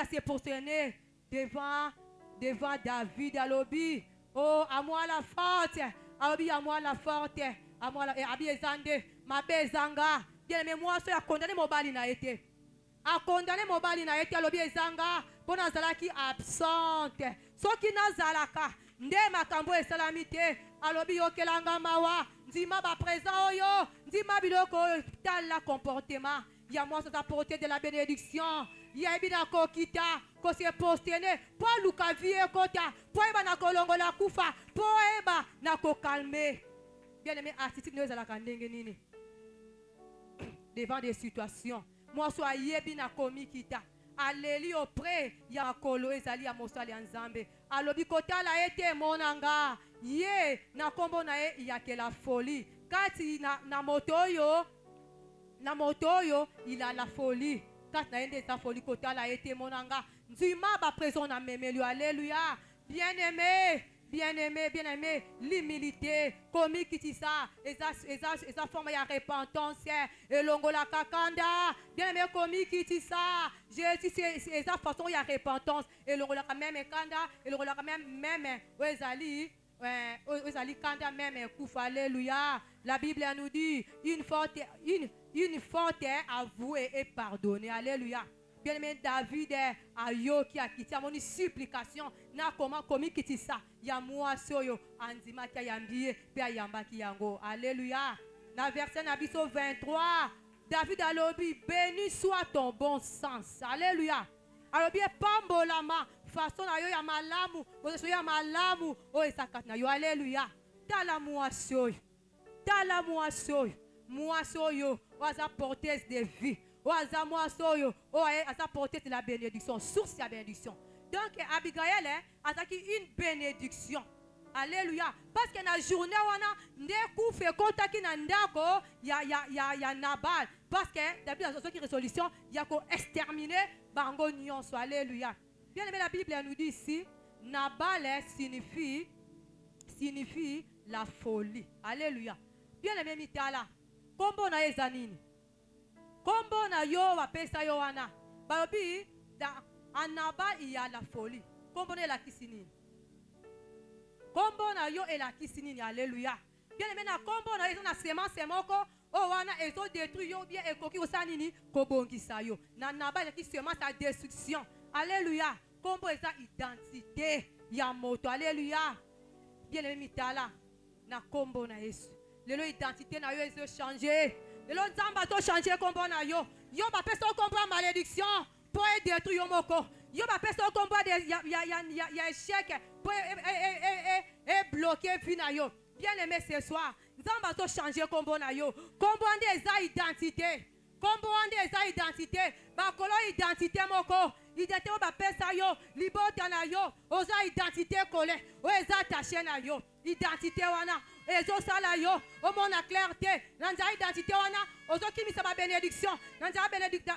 [SPEAKER 4] s'est prosternée devant David à l'obi. Oh, à moi la forte. À moi la forte. À moi la abi ezande. Ma bezanga. Bien-aimé, moi, so a condamné mon bali na été. A condamné mon bali na été, alobi ezanga, bon azalaki absente. So ki nazalaka, nde makambo esalamite, alobi yokelanga mawa, ndima ba présent oyo, ndima biloko tal la comportement. Ya moi, ça apporté de la bénédiction. Ya ebina kokita, ko se postene, po luka vie kota, po eba na kolongo la kufa, po eba na ko calmer. Bien-aimé, attitude nous ezalaka ndenge nini? Devant des situations. Moi, sois yebi na komi kita. Aleli auprès ya kolo ezali ya mosali ya nzambe. Alobi kota la ete monanga. Ye na kombo na e ya ke la folie. Kati na motoyo il a la folie. Kati na ende sa folie kota la ete monanga. Nzima ba présent na memelu. Alléluia. Bien-aimé, l'humilité, comme qui ça, esa forme de repentance, et longola kakanda, bien-aimé, comme qui ça, Jésus, c'est esa façon de repentance, et longola même kanda, et longola même, Ezali kanda même, kouf, alléluia. La Bible nous dit, une faute est avouée et pardonnée, alléluia. Bien-aimé, David a yo qui a quitté mon supplication na comment commis quitté ça ya moi soyo anzima ki yambie pe yamba ki yango. Alléluia. Na verset na biso 23, David a lobi, béni soit ton bon sens. Alléluia. Alobi pambolama façon na yo ya malamu, so ya malamu o esakat na yo. Alléluia. Tala moi soyo waza porteuse de vie. Oh, Azamwa soyo, oh, asa porter de la bénédiction, source de la bénédiction. Donc, Abigail, azaki une bénédiction. Alléluia. Parce que na journée wana, nde koufe kontaki na ndako, ya Nabal. Parce que, depuis la résolution, il y a exterminer bango nyonso. Alléluia. Bien aimé, la Bible nous dit ici, Nabal signifie la folie. Alléluia. Bien aimé, mitala. Kombo na ezanini. Kombo na yo wapesa yo wana. Babi da anaba il y a la folie. Kombo na la kisinini. Kombo na yo et la kisinini. Alléluia. Bien aimé na kombo na yo na semence moko o wana ezo détruit yo bien ekoki osanini kobongisa yo. Na naba ya ki semence à destruction. Alléluia. Kombo eza identité ya moto. Alléluia. Bien aimé mitala na kombo na Yesu. Lelo identité na yo ezo changer. Lelo nzamba to changer kombo na yo. Yo ba pesa kombo malédiction pour détruire yo moko. Yo ba pesa kombo de ya échec pour bloquer vie na yo. Bien aimé ce soir, nzamba to changer kombo na yo. Kombo ande eza identité. Kombo ande eza identité. Ba kolo identité moko. Identité ba pesa yo, libota na yo. Oza identité kole. O eza taché na yo. Identité wana. Ezo sala yo, au monde la clarté, nanza identité wana, ozo kimi sa ba bénédiction, nanza bénédiction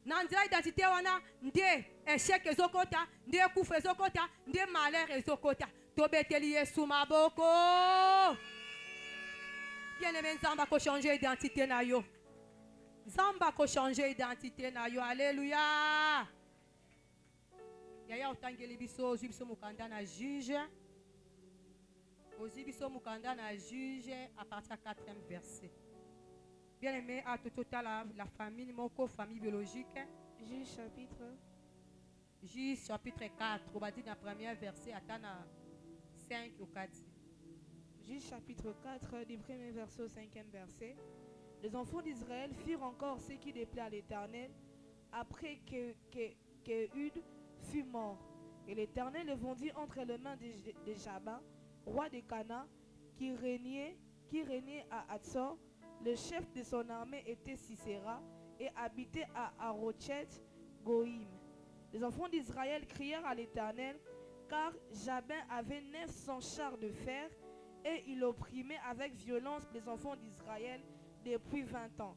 [SPEAKER 4] nanza identité wana, nde échec ezokota, nde kufu ezokota, nde malheur ezokota. Tobeteli Yesu maboko. Bien-aimé, nzamba ko changer identité na yo. Nzamba ko changer identité na yo. Alléluia. Yaya otangeli biso mukanda na juge. Ozibiso mukanda na juge à partir du 4e verset. Bien aimé, à tout total la famille, moko famille biologique. Juge chapitre 4. On va dire dans le premier verset, attends 5 ou 4.
[SPEAKER 5] Juge chapitre 4, du premier verset au 5e verset. Les enfants d'Israël firent encore ce qui déplaît à l'Éternel après qu'Éhud fut mort. Et l'Éternel le vendit entre les mains de Jabin, roi de Canaan, qui régnait à Hatzor. Le chef de son armée était Sisera et habitait à Arochet Goïm. Les enfants d'Israël crièrent à l'Éternel, car Jabin avait 900 chars de fer, et il opprimait avec violence les enfants d'Israël depuis 20 ans.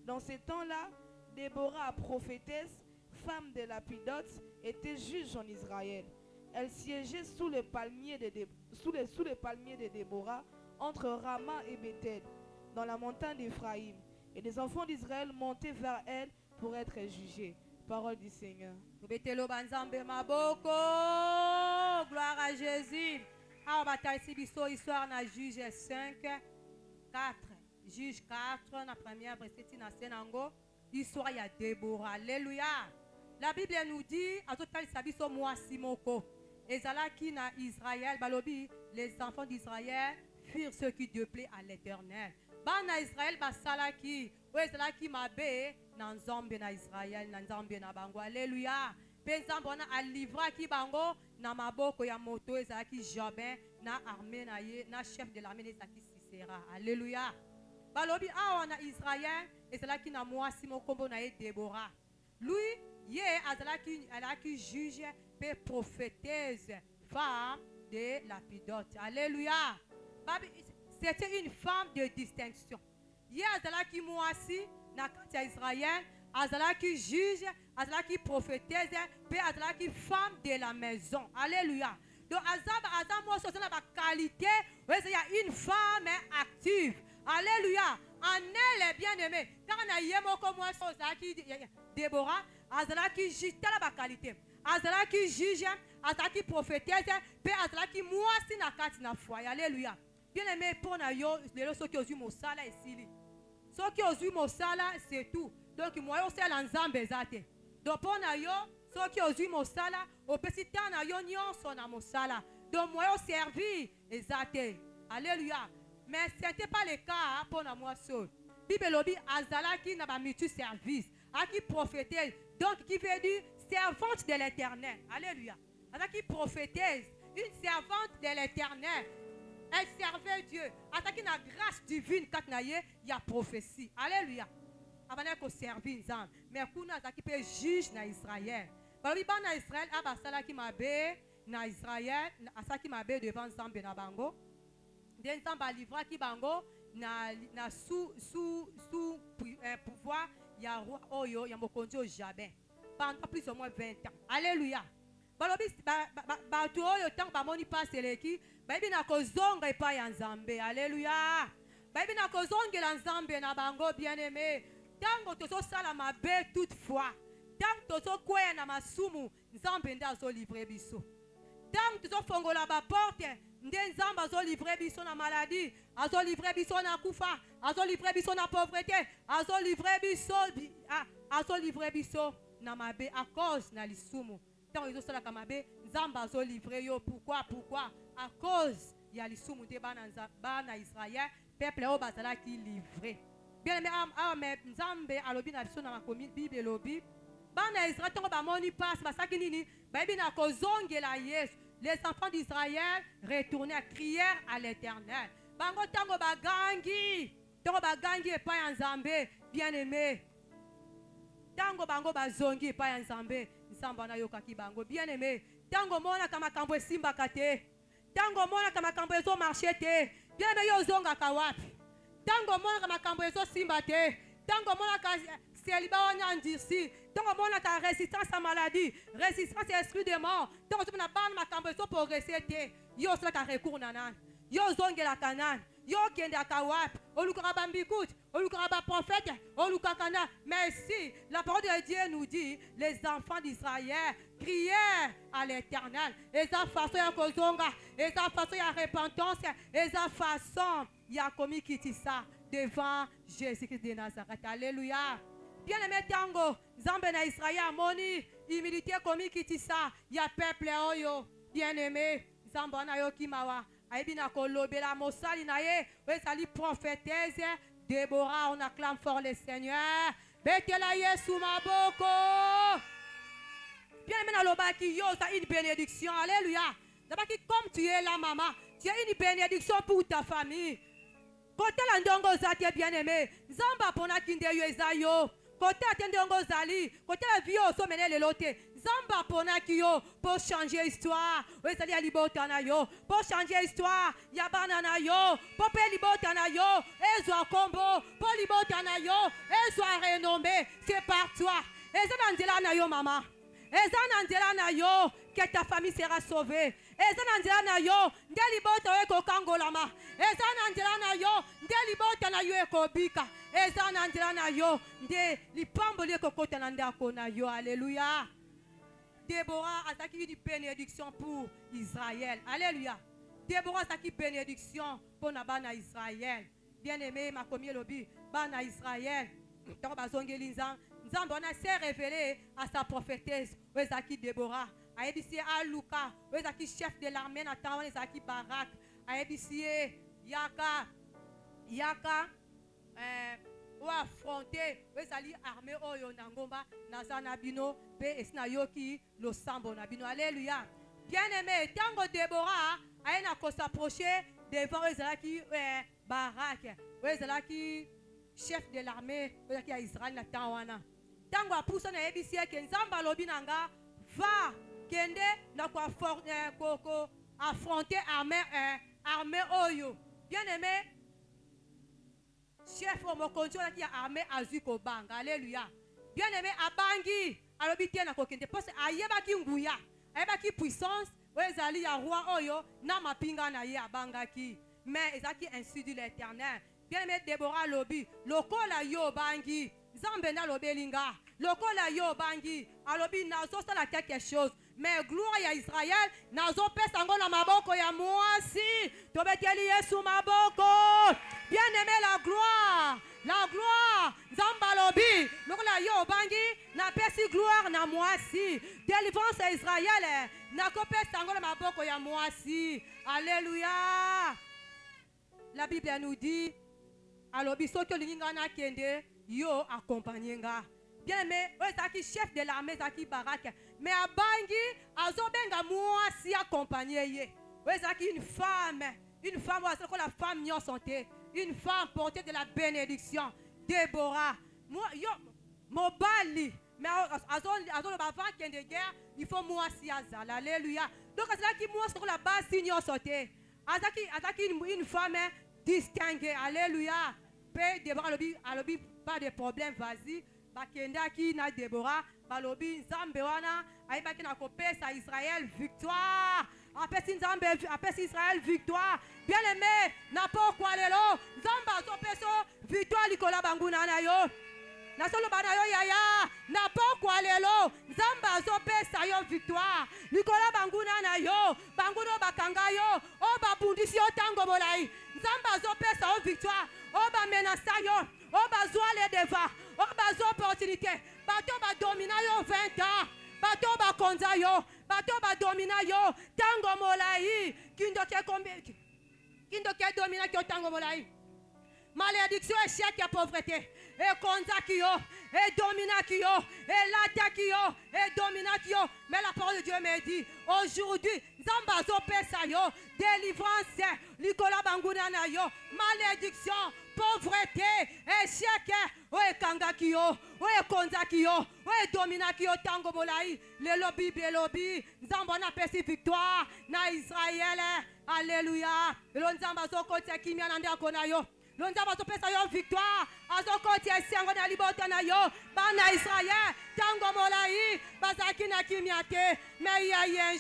[SPEAKER 5] Dans ces temps-là, Déborah, prophétesse, femme de Lapidote, était juge en Israël. Elle siégeait sous le palmier de Déborah, entre Rama et Bethel, dans la montagne d'Éphraïm. Et les enfants d'Israël montaient vers elle pour être jugés. Parole du Seigneur.
[SPEAKER 4] Betelo banzambe maboko, gloire à Jésus. Alors bataille si biso histoire na Juge 5 4. Juge 4 na première verset na senango, histoire ya Déborah. Alléluia. La Bible nous dit azotali sabiso mwasi moko. Ezalaki na Israël balobi, les enfants d'Israël firent ce qui déplaît à l'Éternel. Bana Israël basalaki, ezalaki mabe na nzambe na Israël na nzambe na bango. Alléluia. Nzambe wana alivraki bango na maboko ya moto ezalaki Jabin na armée na ye na chef de l'armée ezalaki Sisera. Alléluia. Balobi awa na Israël ezalaki na mwasi mokombo na ye Déborah. Lui ye azalaki juge pe prophétesse femme de Lapidote. Alléluia. C'était une femme de distinction. Ye azalaki mwasi na kati ya Israël, azalaki juge, azalaki prophétesse, pe azalaki femme de la maison. Alléluia. Donc azamo so na ba qualité, il y a une femme active. Alléluia. En elle bien-aimée. Quand on a yemoko moi so azalaki Déborah, azalaki juge tala ba qualité. Azalaki juge, azalaki prophétesse, pe azalaki mwasi na kati na foyer. Alléluia. Bien-aimé pour na yo, les ceux qui ont eu mosala ici. Ceux qui ont eu mosala, c'est tout. Donc, moi, je suis l'ensemble zate. Donc, pour yo, ceux qui ont eu mosala, au petit temps, na yo nyon son na mosala. Donc, moi, je servi zate. Alléluia. Mais ce n'était pas le cas pour moi seul. Bible lobi azalaki na ba mutu service. Aki prophétesse. Donc, qui veut dire servante de l'Éternel. Alléluia. Azalaki prophétesse, une servante de l'Éternel. Elle servait Dieu. Attaquer la grâce divine quand il y a prophétie. Alléluia. Avant qu'on servir Nzambe. Mais kuna zaki peut juge na Israël. Balobi ba na Israël aba sala ki mabe na Israël asaki mabe devant Nzambe na bango. Den Nzambe livra ki bango na sous pouvoir ya roi oyo ya mokonzi au Jabin. Pendant plus ou moins 20 ans. Alléluia. Balobi ba to oyo tant ba moni passe leki. Baby na kozonga epa ya Nzambe. Alléluia. Baby na kozonga la Nzambe na bango bien-aimé. Tango tozo sala mabe toutefois. Tango tozo kwea na masumu Nzambe nda zo livrer biso. Tango tozo fongola ba porte nde Nzambe azo livrer biso na maladie, azo livrer biso na kufa, azo livrer biso na pauvreté, azo livrer biso na mabe à cause na lisumu. Tango tozo sala kamabe Nzambe azo livrer yo. Pourquoi? À cause il y a lisumu te bana Israël, peuple o bazala qui livré. Bien aimé, Nzambe alobi na biso na makomi Bible lobi bana Israël tongo ba moni passe basaki nini babi na kozongela Yesu. Les enfants d'Israël retournaient à crier à l'Éternel. Bango tango bagangi epa ya Nzambe bien-aimé. Tango bango bazongi epa ya Nzambe, Nzambe na yokaki bango bien-aimé. Tango mona kama kambo simba kate. Tango mona kama kambo ezo marché te. Bien-aimé yo zonga kawapi. Tango mona kama kambo ezo simba te. Tango mona ka célibat wana ndisi. Tango mona ka résistance à maladie, résistance à esprit de mort. Tango tuna ban makambo ezo progresser te. Yo sala ka recours nanan. Yo zongela kanan. Yo kende akawapi. Olukara bambikut, olukara ba prophète, olukakana. Mais si la parole de Dieu nous dit, les enfants d'Israël crièrent à l'Éternel. Et sa façon ya kozonga, et sa façon ya repentance, et sa façon ya commis kitisa devant Jésus-Christ de Nazareth. Alléluia. Bien aimé tango, Nzambe na Israël moni, humilité commis kitisa, ya peuple oyo. Bien aimé, Nzambe na yo kimawa. Aibina kolobela mosali na ye, we sali prophétesse Déborah, on acclame fort le Seigneur. Betela Yesu maboko. Bien maintenant, l'obaki yo, ça une bénédiction. Alléluia. D'abord, comme tu es là, maman, tu as une bénédiction pour ta famille. Côté la ndongo zati bien-aimé, Zamba pona kinde yo ezayo. Côté atendongo zali, côté la vie so mene le lote. Zamba pona kiyo pour changer histoire. Ezali ya libota na yo, pour changer histoire. Yabana na yo, pour pe libota na yo, ezwa kombo, pour libota na yo, ezwa renommé, c'est par toi. Ezana ndela na yo maman. Ezana ndela na yo que ta famille sera sauvée. Ezana ndela na yo ndeli bota eko kangolama. Ezana ndela na yo ndeli bota na yo eko bika. Ezana ndela na yo nde lipambo leko kota na ndako na yo. Alléluia. Déborah a saki une bénédiction pour Israël. Alléluia. Déborah a saki bénédiction pour nabana Israël. Bien-aimé ma comie lobi bana Israël. Tant bazongeli nzam. Nzambe s'est révélé à sa prophétesse. Wezaki Déborah. Aebisi Aluka. Wezaki chef de l'armée Nathan. Wezaki Barak. Aebisi Yaka. Ou affronter. Wezali armée Oyo Nangomba. Nazana Bino. Pe esna yoki lo sambo Nabino. Alléluia. Bien-aimé. Tango Déborah. Aena ko s'approcher devant Wezaki Barak. Wezaki chef de l'armée. Wezaki Israël Nathan wana. Tango apuso na ebisi ke nzamba lobi nanga va kende na ko affronter armée oyo. Bien-aimé, chef omokonjo na ki armée azuko banga. Alléluia. Bien-aimé abangi alobi te na ko kende parce ayeba ki nguya, ayeba ki puissance wezali ya roi oyo na mapinga na ye abangaki. Mais ezaki ainsi dit l'Éternel. Bien-aimé Déborah lobi lokola yo bangi Zambe na lobelinga lokola yo bangi alobi nazo sala quelque chose mais gloire ya Israël nazo pesa ngo na maboko ya mwasi tobeteli Yesu maboko. Bien-aimé, la gloire Zamba lobi lokola yo bangi na pesi gloire na mwasi. Délivrance à Israël na ko pesa ngo na maboko ya mwasi. Alléluia. La Bible nous dit alobi soki linga na kende yo accompagnenga. Bien-aimé, ezaki chef de l'armée zaki Barak, mais abangi azobenga mwasi accompagner ye. Ezaki une femme ou la femme nyo santé, une femme portée de la bénédiction. Déborah, yo mobali, mais azon avant qu'il y ait de guerre, il faut mwasi azal. Alléluia. Donc azaki mwasi la base nyo santé. Azaki une femme distinguée. Alléluia. Déborah alobi pas de problème, vas-y. Bakenda ki na Déborah balobi nzambe wana aibaki na kopesa Israël victoire. Apesi Israël victoire. Bien-aimé, na pourquoi lelo nzamba zopeso victoire likola banguna na yo. Na solo bana yo yaya na pourquoi lelo nzamba zopesa yo victoire likola banguna na yo banguno bakanga yo o babundisi yo tango bolai nzamba zopesa yo victoire o ba menasa yo o ba zoale deva o ba zo opportunité bato ba domina yo 20 ans bato ba konza yo bato ba domina yo tango molai kindo ke domina ki tango molai. Malédiction, échec et pauvreté. Et konza ki yo, et domina ki yo, et lata ki yo, et domina ki yo. Mais la parole de Dieu me dit, aujourd'hui, Zamba zo pesa yo, délivrance, likola banguna na yo, malédiction, pauvreté, échec, oe kanga ki yo, oe konza ki yo, oe domina ki yo tango molai, le lobby, Zamba na pesi victoire, na Israël, alléluia. Le Zamba zo kote kimia nande akona yo. L'onzamba pesa yo victoire azokoti esengo na libota na yo bana Israël tango molai bazaki na kimiate mais il y a eu un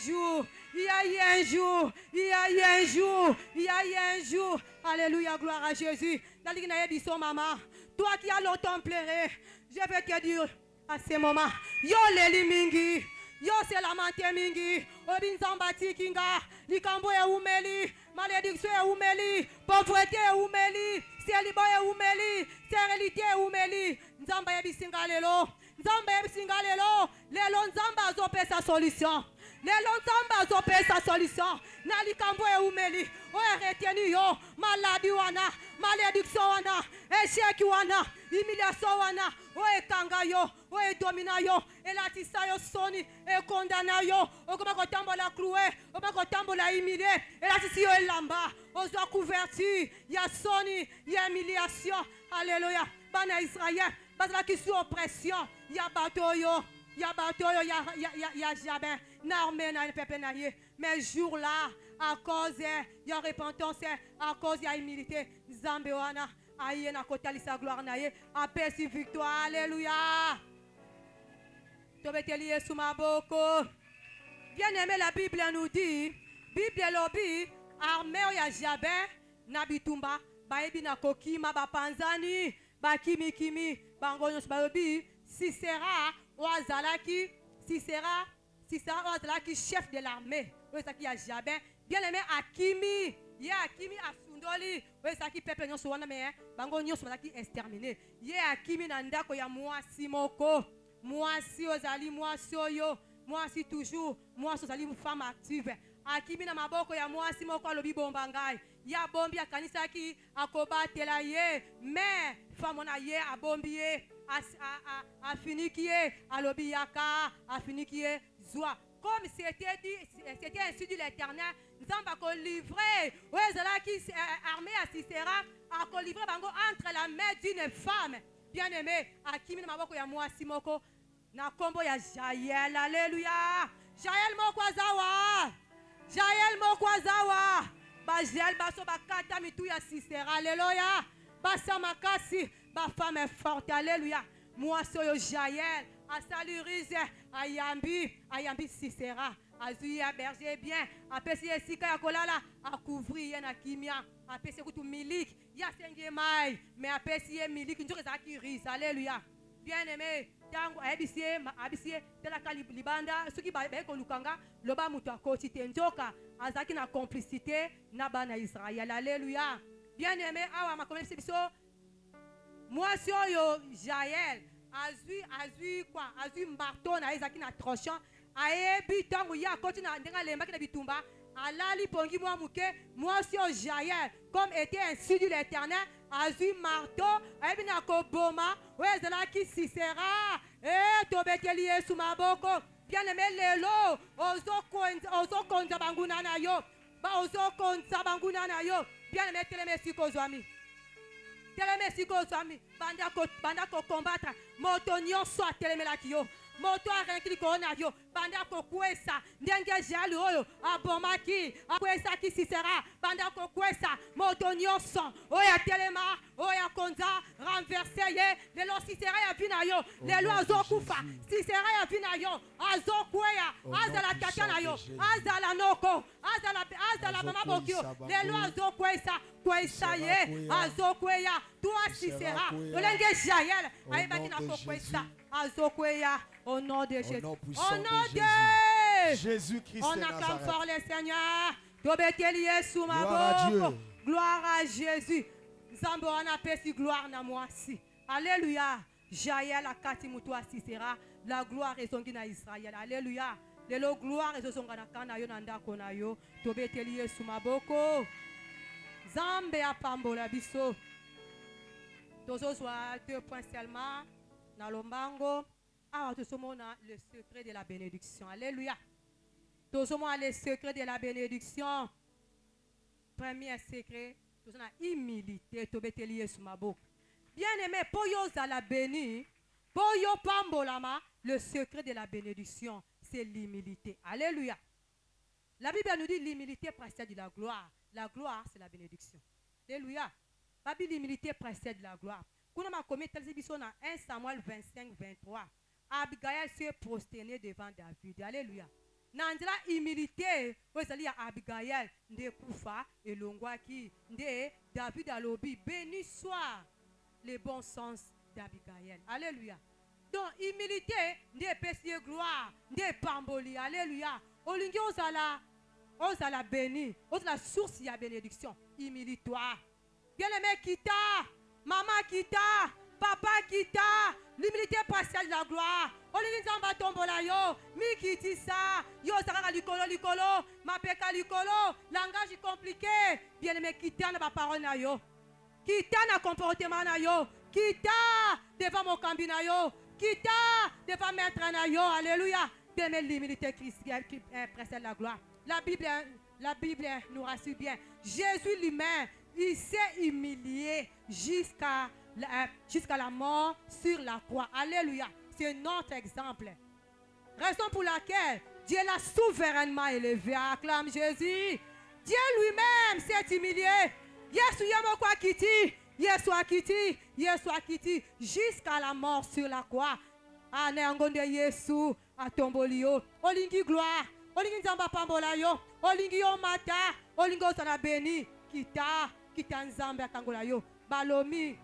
[SPEAKER 4] jour alléluia, gloire à Jésus. Naliki na yebiso maman, toi qui as longtemps pleuré, je vais te dire à ce moment yo leli mingi yo c'est lamenté mingi obinzamba tikinga likambo e umeli malédiction e umeli pauvreté e umeli célibat e umeli stérilité e umeli nzamba yebisinga lelo lelo nzamba azopesa solution lelo nzambe azopesa solution na likambo eumeli oyo retenu yo maladi wana malédiction wana échec wana humiliation wana oyo ekanga yo oyo edomina yo elatisa yo soni ekondana yo okoma kotambola cloué okoma kotambola humilie elatisi yo elamba ozwa couverture ya soni ya humiliation alléluia bana Israël bazalaki sous oppression ya bato oyo ya Jabin na armée na peuple na ye mais jour là à cause ya repentance à cause ya humilité nzambe wana aye na kotalisa gloire na ye apesi victoire alléluia tobeteli Yesu maboko bien aimé la Bible nous dit Bible lobi armée ya Jabin na bitumba baebi na kokima bapanzani bakimikimi bango nyonso balobi Sisera Oazalaki chef de l'armée Oazaki a Jabin bien aimé Akimi ye Akimi asundoli Oazaki peuple nyonso wana me bango nyonso bazaki exterminé ye Akimi na ndako ya mwasi moko mwasi ozali mwasi oyo mwasi toujours mwasi ozali femme active Akimi na maboko ya mwasi moko alobi bomba ngai ya bombi akanisaki akobatela ye mais femme na ye abombi ye afinikie alobi yaka afinikie zwa comme c'était ainsi dit l'Éternel nzamba ko livrer oezalaki armée à Sisera a ko livrer bango entre la main d'une femme bien aimée akimi na maboko ya mwasi moko na kombo ya Jael alléluia Jael moko azawa ba Jael baso bakata mitu ya Sisera alléluia basa makasi ba femme forte alléluia mwasi oyo Jael asalurize ayambi Sisera azui ya berger bien apesi esika ya kolala akouvri ye na kimia apesi kutu miliki ya senge mai mais apesi ye miliki njoka ezalaki rize alléluia bien aimé tango abisie telaka libanda soki bayekolukanga loba mutu akoti te nzoka azalaki na complicité na bana Israël alléluia bien aimé awa makomisi biso mwasi oyo Jael azui marteau na ezaki na trochon ayebi tango ya koti na ndenga lembaki na bitumba alali pongi mwa muke mwasi oyo Jael comme était ainsi dit l'Éternel azui marteau ayebi na koboma oyo ezalaki Sisera tobeteli Yesu maboko bien aimé lelo ozokonza banguna na yo ozokonza banguna na yo bien aimé teleme siko zwami banda ko combattre moto nyonso atelemelaki yo moto arenkili kona yo banda ko kwesa ndenge jali oyo abomaki akwesaki Sisera banda ko kwesa moto nyonso oyo atelema oyo konza renverser ye lelo Sisera ya vina yo lelo azokufa Sisera ya vina yo azokweya azala tata na yo azala noko azala mama bokyo lelo azokwesa kwesa ye azokweya toi Sisera olenge Jael ayebaki na kokwesa azokweya au nom de Jésus. Au nom de
[SPEAKER 6] Jésus-Christ.
[SPEAKER 4] On acclame fort le Seigneur. Gloire à Jésus. Zambo anapesi gloire na mwasi. Alléluia. Jael akati mutu Sisera. La gloire ezongi na Israël. Alléluia. Lelo gloire ezonga na kana yo na ndako na yo. Tobeteli Yesu maboko. Zambe apambola biso. Tozozwa 2 points seulement. Na lombango. Ah, tout ce monde a le secret de la bénédiction. Alléluia. Tout ce monde a le secret de la bénédiction. Premier secret, tout ce monde a humilité. Bien aimé, pour yo la béni, pour yo pambolama, le secret de la bénédiction, c'est l'humilité. Alléluia. La Bible nous dit l'humilité précède la gloire. La gloire, c'est la bénédiction. Alléluia. La Bible, l'humilité précède la gloire. Quand on a commis tel épisode dans 1 Samuel 25, 23. Abigail s'est prosternée devant David. Alléluia. Nandra humilité, vous allez à Abigail, de Koufa et Longwaki, de David Alobi. Béni soit le bon sens d'Abigail. Alléluia. Donc, humilité, de péché gloire, de pamboli. Alléluia. Olingi osala béni, osala source de bénédiction. Humilie-toi. Bien aimé, kita, maman kita. Papa kita, l'humilité précède la gloire. Olingi nzamba tombola yo mikiti sa yo ozalaka likolo mapeka likolo langage compliqué bien-aimé kita na baparole na yo kita na comportement na yo kita devant mokambi na yo kita devant maître na yo alléluia bien-aimé l'humilité chrétienne qui précède la gloire la Bible nous rassure bien Jésus lui-même il s'est humilié jusqu'à la mort sur la croix alléluia. C'est notre exemple. Raison pour laquelle Dieu l'a souverainement élevé. Acclame Jésus. Dieu lui-même s'est humilié. Jusqu'à la mort sur la croix. Aneangonde Yesu atombolio. Olingi gloire. Olingi nzamba pambola yo. Olingi yo mata. Olingi osana beni. Kita nzamba kangola yo. Balomi.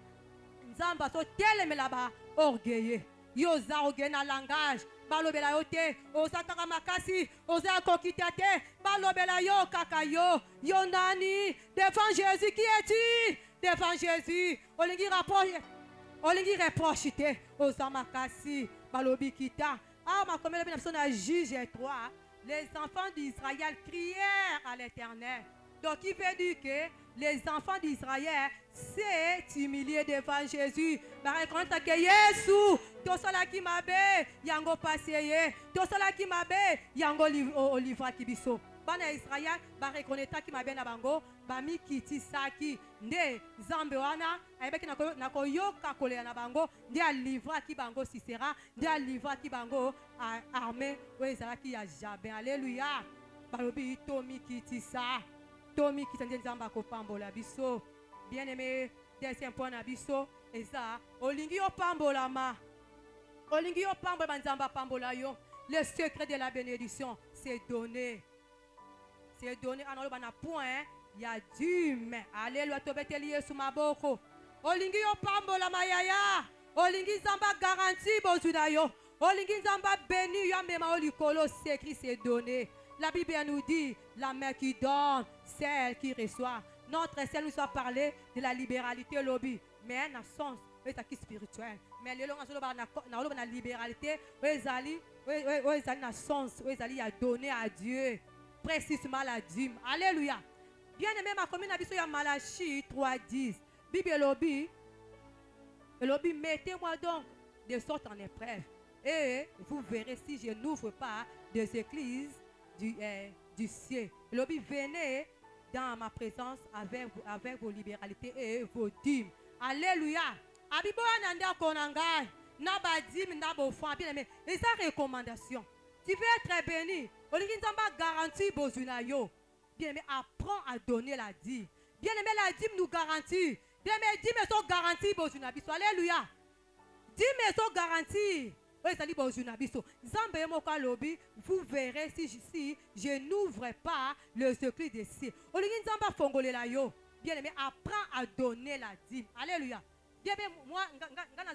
[SPEAKER 4] Nzamba so telemela ba orgueilleux. Yoza orgueil na langage. Balobela yo te. Oza kaka makasi. Oza kokita te. Balobela yo kaka yo. Yo nani. Devant Jésus qui es-tu? Devant Jésus. Olingi reproche te. Oza makasi. Balobi kita. Ah ma comme la personne a jugé 3. Les enfants d'Israël crièrent à l'Éternel. Donc il veut dire que les enfants d'Israël s'est humilié devant Jésus. Bah reconnaître que Yesu, tout cela qui m'a bé, yango passé, tout cela qui m'a bé, yango olivra kibiso. Bana Israël, bah reconnaître qui m'a bé na bango, bah mi kiti saki, nde zambe wana, ayebeki nako yoka kolea na bango, nde alivra ki bango sisera, nde alivra ki bango armée, ouais ça qui a jabé. Alléluia. Balobi tomi kiti sa. Tomi qui s'entend nzamba ko pambola biso. Bien-aimé, deuxième point na biso, et ça, olingi yo pambola ma. Olingi yo pambola nzamba pambola yo. Le secret de la bénédiction, c'est donné. C'est donné en olobana point, il y a dûme. Alléluia, tobeteli Yesu maboko. Olingi yo pambola ma yaya. Olingi nzamba garantie bozuna yo. Olingi nzamba béni yo mema olikolo, c'est écrit, c'est donné. La Bible nous dit, la main qui donne, celle qui reçoit. Notre Seigneur nous a parlé de la libéralité lobby, mais dans le sens spirituel. Mais le long de la libéralité, dans le sens où il a donné à Dieu, précisément la dîme. Alléluia. Bien aimé, ma commune a dit Malachie 3:10. Bible lobby, mettez-moi donc de sorte en épreuve. Et vous verrez si je n'ouvre pas des églises du ciel. Lobby, venez dans ma présence avec vos libéralités et vos dîmes. Alléluia. Abibo ananda konanga na ba dîme na bo fond bien aimé. Et sa recommandation. Tu veux être béni. Olingi nzamba garantie bozuna yo. Bien aimé, apprends à donner la dîme. Bien aimé, la dîme nous garantit. Bien aimé, dîme sont garanties bozuna biso. Alléluia. Dîme sont garanties. Vous verrez si je n'ouvre pas le secret des cieux. Bien aimé, apprends à donner la dîme. Alléluia. Bien aimé, moi, je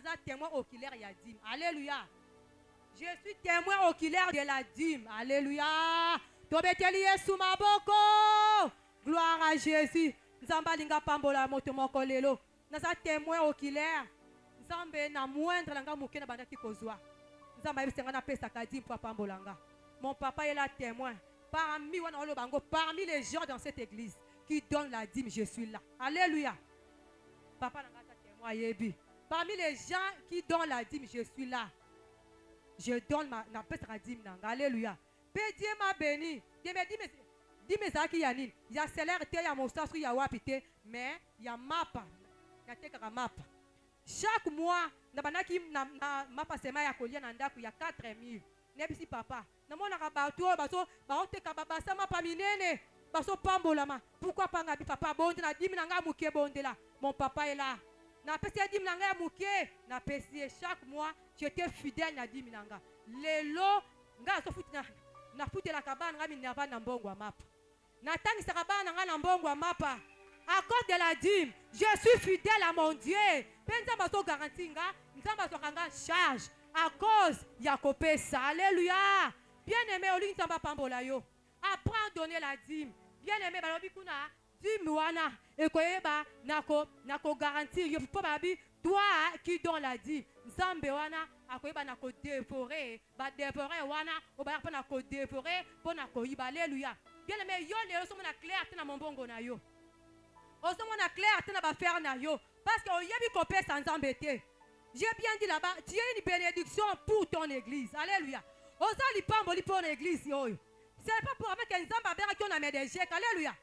[SPEAKER 4] suis témoin oculaire de la dîme. Alléluia. Je suis témoin oculaire de la dîme. Alléluia. Gloire à Jésus. Nzamba linga pambola moto moko lelo. Naza témoin oculaire. Nzambe na moindre langa muke na bandaki kozwa. Mon papa est là témoin. Parmi les gens dans cette église qui donnent la dîme, je suis là. Alléluia. Papa n'a pas témoin. Parmi les gens qui donnent la dîme, je suis là. Je donne la dîme. Alléluia. Dieu m'a béni. Dieu m'a dit, mais ça qui y a ni. Il y a salaire, il y a mon sens, il y a wapité, mais il y a mapa. Il y a mapa. Chaque mois, na mapa sema ya kolia na ndaku ya 4000. Nebisi papa. Na mona ka bato ba oteka baba sama pa minene. Baso pambola ma. Pourquoi pas ngabi papa bonde na 10 nga muke bonde là. Mon papa est là. Na pesi 10 nga muke, na pesi chaque mois, j'étais fidèle na 10 nga. Lelo nga so futi na futi la kabana nga minava na mbongo mapa. Na tangi sa kabana nga na mbongo mapa. À cause de la dîme, je suis fidèle à mon Dieu. Penza so garantie nga, nzamba so kanga charge. À cause Yakopé ça. Alléluia. Bien aimé, oli nzamba pambola yo. Apprends à donner la dîme. Bien aimé, balobi kuna dîme wana. Et koyeba nako garantir yo po babi toi qui donne la dîme. nzambe wana akoyeba na kodévorer badévorer wana obaya mpo na kodévorer mpo na koyiba. Alléluia. Bien aimé, yo lelo ozomona clair te na mombongo na yo, ozomona clair te na bafere na yo, parce que oyebi kopesa nzambe te. J'ai bien dit là-bas, tu as une bénédiction pour ton église. Alléluia. Oza lipamboli pour l'église yoyo. C'est pas pour avec un nzamba abenga ki na medejek. Alléluia.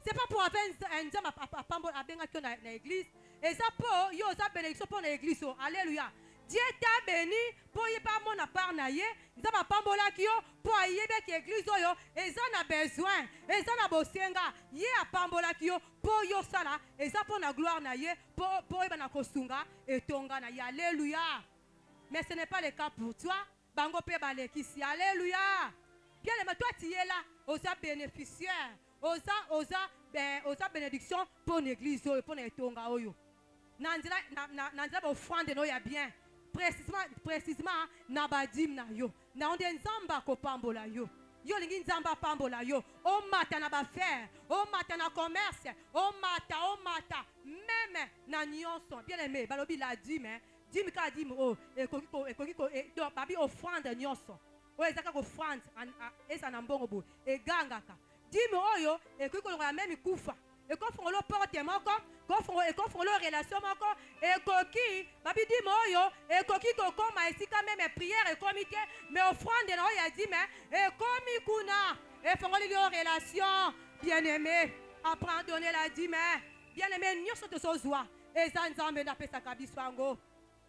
[SPEAKER 4] C'est pas pour avec un nzamba pamboli abenga ki na église. Et ça pour yo oza bénédiction pour l'église. Alléluia. Dieu t'a béni pour y pas mon part na ye. Nzamba pambola ki yo pour ayebe ki église yo eza na besoin. Eza na bosenga. Ye a pambola ki yo pour yo sala. Eza pour na gloire na ye pour y ba na kosunga et tonga na ye. Alléluia. Mais ce n'est pas le cas pour toi. Bango pe balekisi. Alléluia. Bien aimé, toi tu es là, osa bénéficiaire, osa bénédiction pour l'église, pour les tonga oyo. Nanzira offrande no ya bien. Précisément na badim na yo. Na onde nzamba ko pambola yo. Yo lingi nzamba pambola yo. O mata na ba faire, o mata na commerce, o mata même na nyonso. Bien aimé, balobi la dîme, dîme ka dîme o ekokiko do babi offrande nyonso. O ezaka ko offrande esa na mbongo bo egangaka. Dîme oyo ekokiko la même kufa. Et quand on le porte moko, quand on le relation moko, et koki, babi di moyo, et koki koko ma ici quand même prière et comité, mais offrande no ya dit mais et komi kuna, et font le relation, bien aimé, apprendre à donner la dîme, bien aimé, nyoso to sozwa, et ça nzambe na pesa kabiswango,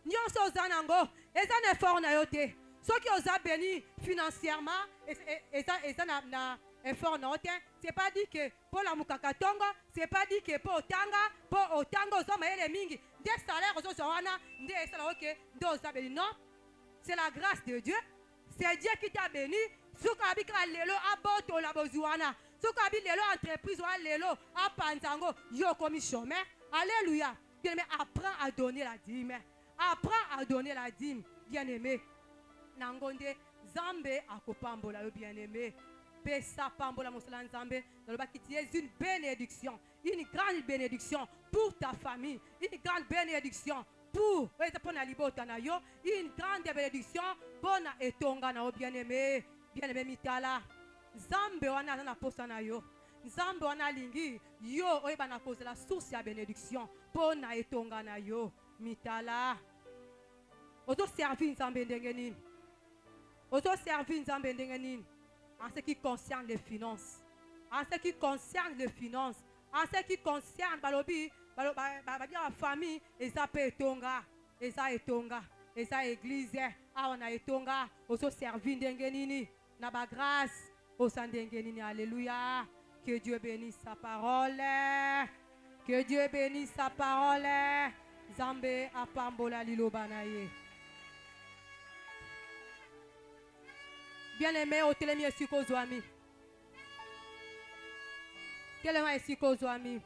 [SPEAKER 4] nyoso zanango, et ça ne fort na yote, ceux qui ont béni financièrement, et ça na effort note, c'est pas dit que pour la mukakatongo, c'est pas dit que pour otanga ozoma ele mingi, des salaires ozowana, des salaires ok, doza béni. Non, c'est la grâce de Dieu. C'est Dieu qui t'a béni. Souka abika lelo aboto la bozuana. Souka abi lelo entreprise wa lelo apanzango yo komi chômeur. Alléluia. Bien aimé, apprends à donner la dîme. Apprends à donner la dîme. Bien aimé. Nangonde Zambe akopambola yo bien aimé. Pesa pambola mosala nzambe dans le bas qui est une bénédiction, une grande bénédiction pour ta famille, une grande bénédiction pour une grande bénédiction pour etonga na bien aimé mitala nzambe wana na posa na yo nzambe wana lingi yo oyeba na cause la source ya bénédiction pour etonga na yo mitala ozo servir nzambe ndenge nini ozo servir nzambe ndenge nini. En ce qui concerne les finances, en ce qui concerne les finances, en ce qui concerne la famille, et ça peut etonga, et ça église, on a etonga, on se servir d'engenini, na ba grâce, au sein d'engenini, alléluia. Que Dieu bénisse sa parole, que Dieu bénisse sa parole. Zambe apambola lilo banaye. Bien aimé, au télémi et siko zoami. Télémi et siko zoami.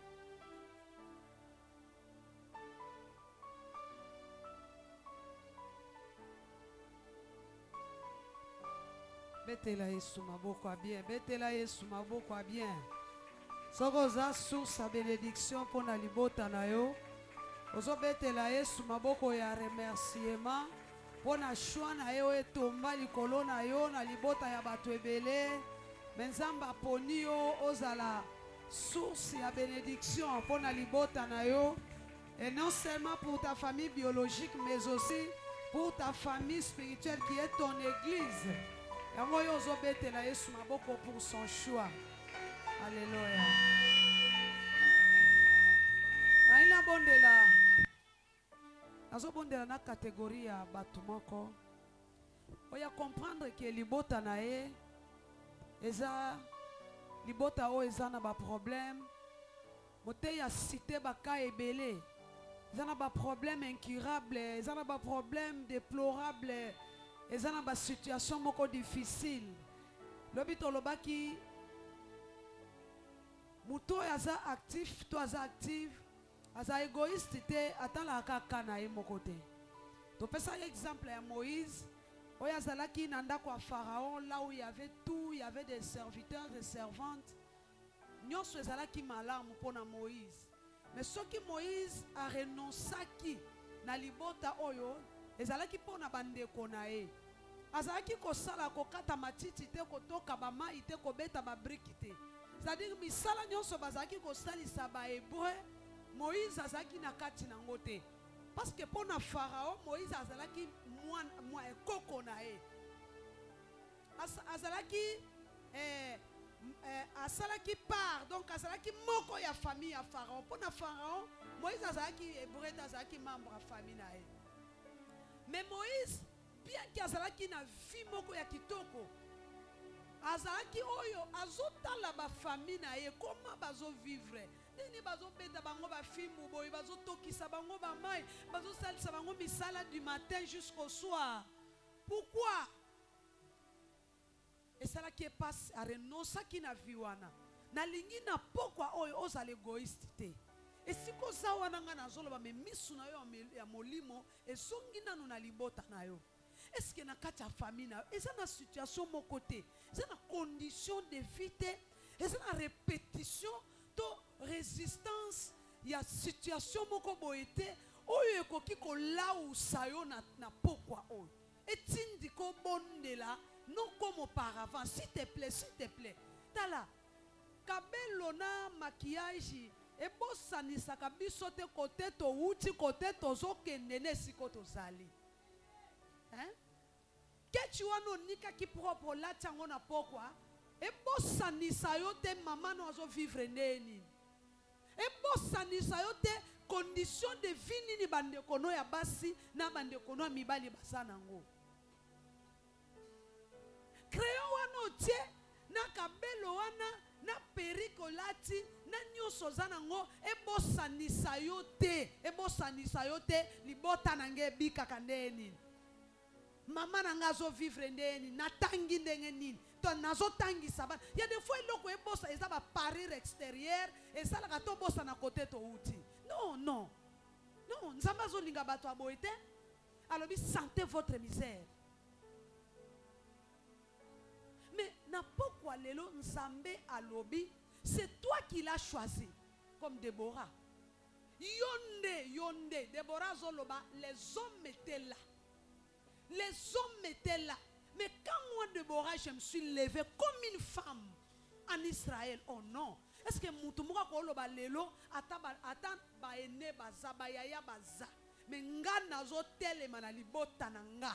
[SPEAKER 3] Betela Yesu maboko a bien. Betela Yesu maboko a bien. Soko za source à bénédiction pour na libota na yo. Ozo betela Yesu maboko ya remerciement. Pona choix na yo etomba likolo na yo na libota ya bato ebele menzamba poni yo ozala source ya bénédiction pona libota na yo et non seulement pour ta famille biologique mais aussi pour ta famille spirituelle qui est ton église. Yango yo ozobetela Yesu maboko pour son choix. Alléluia. Aina bondela azobondela na catégorie ya bato moko oya comprendre que libota na ye eza libota o eza na ba problème mote ya cité baka ebele eza na ba problème incurable eza na ba problème déplorable eza na ba situation moko difficile lobi tolobaki muto aza actif to aza active aza égoïste te atala kaka na ye moko te. Topesa exemple ya Moïse oyo azalaki na ndako ya Pharaon là où il y avait tout, il y avait des serviteurs et servantes. Nyonso ezalaki malamu mpona Moïse. Mais soki Moïse a renoncaki na libota oyo ezalaki mpona bandeko na ye. Azalaki kosala kokata matiti te, kotoka bamai te, kobeta babriki te. C'est-à-dire misala nyonso bazalaki kosalisa bahébreu, Moïse azalaki na kati nango te. Parce que mpona Pharaon, Moïse azalaki ekoko na ye. Azalaki asalaki part, donc azalaki moko ya famille ya Pharaon. Mpona Pharaon, Moïse azalaki hébreu, azalaki membre ya famille na ye. Mais Moïse, bien qu'azalaki na vie moko ya kitoko, azalaki oyo azotala ba famille na ye comment bazo vivre. Nini bazo beta bango ba filmu boy, bazo tokisa bango ba mai, bazo salisa bango misala du matin jusqu'au soir. Pourquoi? Et ça là qui passe à renoncer qui na viwana. Na lingi na pokwa oyo ozale égoïste te. Et si ko zawana nga na zolo ba me misu na yo ya molimo e songi nanu na libota na yo. Est-ce que na kati ya famille na eza na situation mon côté, eza na condition de vie te, eza na répétition to résistance ya situation moko boye te oyo ekoki kolausa yo na pokwa oyo etindi ko bondela non comme auparavant. S'il te plaît tala kabelo na maquillage ebosanisaka biso te kote touti kote tozokende na esika tozali. Kechi wano nika ki propre lati yango na pokwa ebosanisa yo te mama no azo vivre neni, ebosanisa yo te condition de vie nini bandeko no ya basi na bandeko no ya mibali basa nango. Crayon wano tie na kabelo wana na periko lati na nyonso za nango ebosanisa yo te libota nange bikaka ndeni. Mama nangazo vivre ndeni natangi ndenge nini to nazo tangi sabana. Il y a des fois loko e bossa eza ba parir extérieur et ça la to bossa na côté to uti. Non, nzamba zo linga bato aboite. Alors bi sentez votre misère. Mais na pourquoi lelo nzambe alobi, c'est toi qui l'as choisi comme Déborah. Yonde Déborah zoloba, les hommes étaient là. Les hommes étaient là. Mais quand moi, Déborah, je me suis levée comme une femme en Israël, oh non. Est-ce que Moutoumouka Koloba Lelo, Atan Baene Baza, Bayaya Baza, mais nga nazo telemana libota nanga.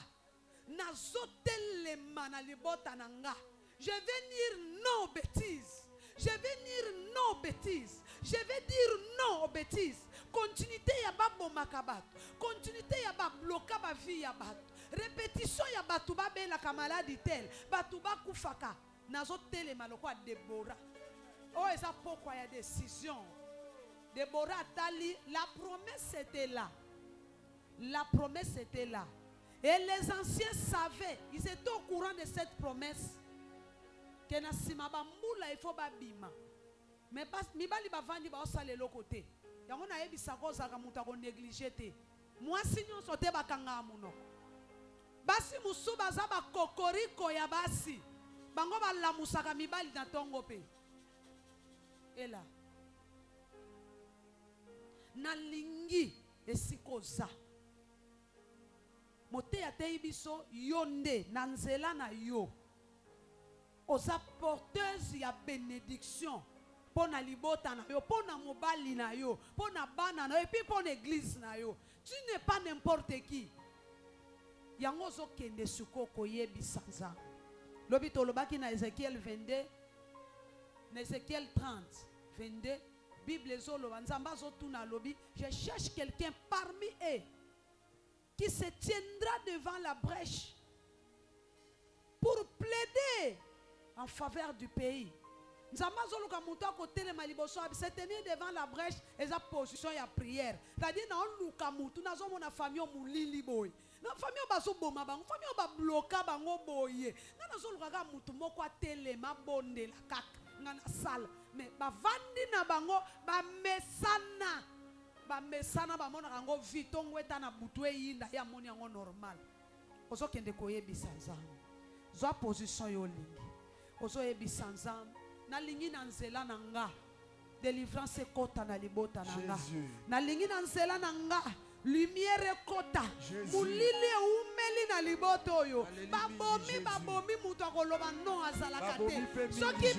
[SPEAKER 3] Nazo telemana libota nanga. Je vais dire non aux bêtises. Je vais dire non aux bêtises. Je vais dire non aux bêtises. Continuité ya ba bomakabat. Continuité ya ba bloka ba vie ya bat. Répétition ya batuba be la kamaladi tel batuba kufaka nazo tele maloko Déborah. Oh eza pourquoi il y a décision. Déborah tali, la promesse était là. La promesse était là. Et les anciens savaient, ils étaient au courant de cette promesse. Que na sima ba mbula il faut ba bima. Mais pas mibali ba vandi ba osale le côté. Yango na yebisa ko zaka muta ko négliger te. Moi sinon sote ba kanga muno. Basi musu baza ba kokoriko ya basi bango balamusaka mibali na tongo pe. Ela na lingi esikoza mote ya tei biso yonde na nzela na yo oza porteuse ya bénédiction pona libota na yo, pona mobali na yo, pona bana na yo, et puis pona église na yo. Tu n'es pas n'importe qui. Yango zo kende suko koyebi sanza. Lobi tolobaki na Ézéchiel 22, na Ézéchiel 30, 22, Bible zolo nzamba zo tuna lobi, je cherche quelqu'un parmi eux qui se tiendra devant la brèche pour plaider en faveur du pays. Nzamba zolo ka muto ko telema liboso se tenir devant la brèche et sa position ya prière. C'est-à-dire na on luka mutu na zo mona famille mulili boy. Na famille baso boma bango, famille ba bloka bango boye. Na zo luka mutu moko telema bonde la kaka ngana sala. Mais ba vandi na bango ba mesana. Ba mesana ba mona rango vitongo eta na butwe yinda ya moni yango normal. Ozo kende koyebisa nzambe. Zo position yo lingi. Ozo yebisa nzambe. Na lingi na nzela nanga délivrance kota na libota nanga. Na lingi na nzela nanga lumière ekota mulili eumeli na liboto oyo babomi mutu akoloba non azalaka te soki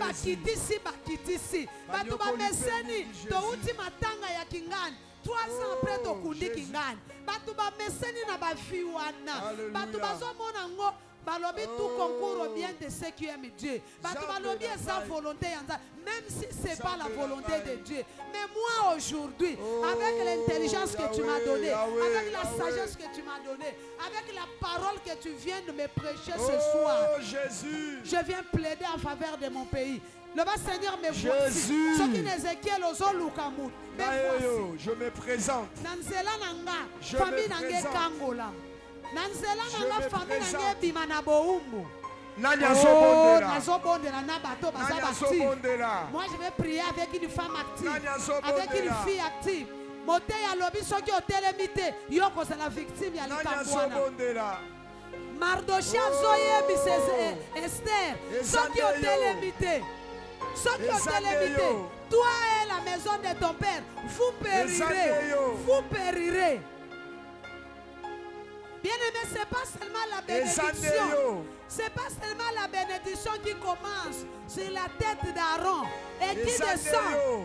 [SPEAKER 3] bakitisi bato bameseni touti matanga ya kingani 3 ans après tokundi kingani bato bameseni na bafi wana bato bazomona ngo balobi tout concours bien de ceux qui aiment Dieu. Bato balobi eza volonté yanza, même si c'est pas la volonté de Dieu. Mais moi aujourd'hui, avec l'intelligence que tu m'as donnée, avec la sagesse que tu m'as donnée, avec la parole que tu viens de me prêcher ce soir,
[SPEAKER 2] Jésus,
[SPEAKER 3] je viens plaider en faveur de mon pays. Le bas Seigneur me voici. Ce qui n'Ézéchiel ozo lukamut. Me voici.
[SPEAKER 2] je me présente.
[SPEAKER 3] Nanzela nanga,
[SPEAKER 2] Je
[SPEAKER 3] famille
[SPEAKER 2] me
[SPEAKER 3] nange
[SPEAKER 2] présente.
[SPEAKER 3] kangola. Nanzela
[SPEAKER 2] Je
[SPEAKER 3] nanga,
[SPEAKER 2] me
[SPEAKER 3] famille
[SPEAKER 2] présente.
[SPEAKER 3] nange bima na boumbu.
[SPEAKER 2] Nani
[SPEAKER 3] Oh,
[SPEAKER 2] azobondela.
[SPEAKER 3] nazobondela na bato baza
[SPEAKER 2] Nani
[SPEAKER 3] active.
[SPEAKER 2] azobondela.
[SPEAKER 3] Moi je vais prier avec une femme active,
[SPEAKER 2] Nani azobondela.
[SPEAKER 3] avec une fille active. Mote ya lobi soki otelemi te yo kozala victime ya
[SPEAKER 2] Nani
[SPEAKER 3] likambo wana.
[SPEAKER 2] azobondela.
[SPEAKER 3] Mardoché azoyebisa Esther soki
[SPEAKER 2] Ezande yo.
[SPEAKER 3] otelemi te. Soki
[SPEAKER 2] Ezande
[SPEAKER 3] otelemi te.
[SPEAKER 2] yo.
[SPEAKER 3] Toi et la maison de ton père, vous périrez.
[SPEAKER 2] Ezande yo.
[SPEAKER 3] Vous périrez. Bien aimé, ce n'est pas seulement la bénédiction.
[SPEAKER 2] Ezande yo.
[SPEAKER 3] Ce n'est pas seulement la bénédiction qui commence sur la tête d'Aaron et qui
[SPEAKER 2] Ezande
[SPEAKER 3] descend.
[SPEAKER 2] yo.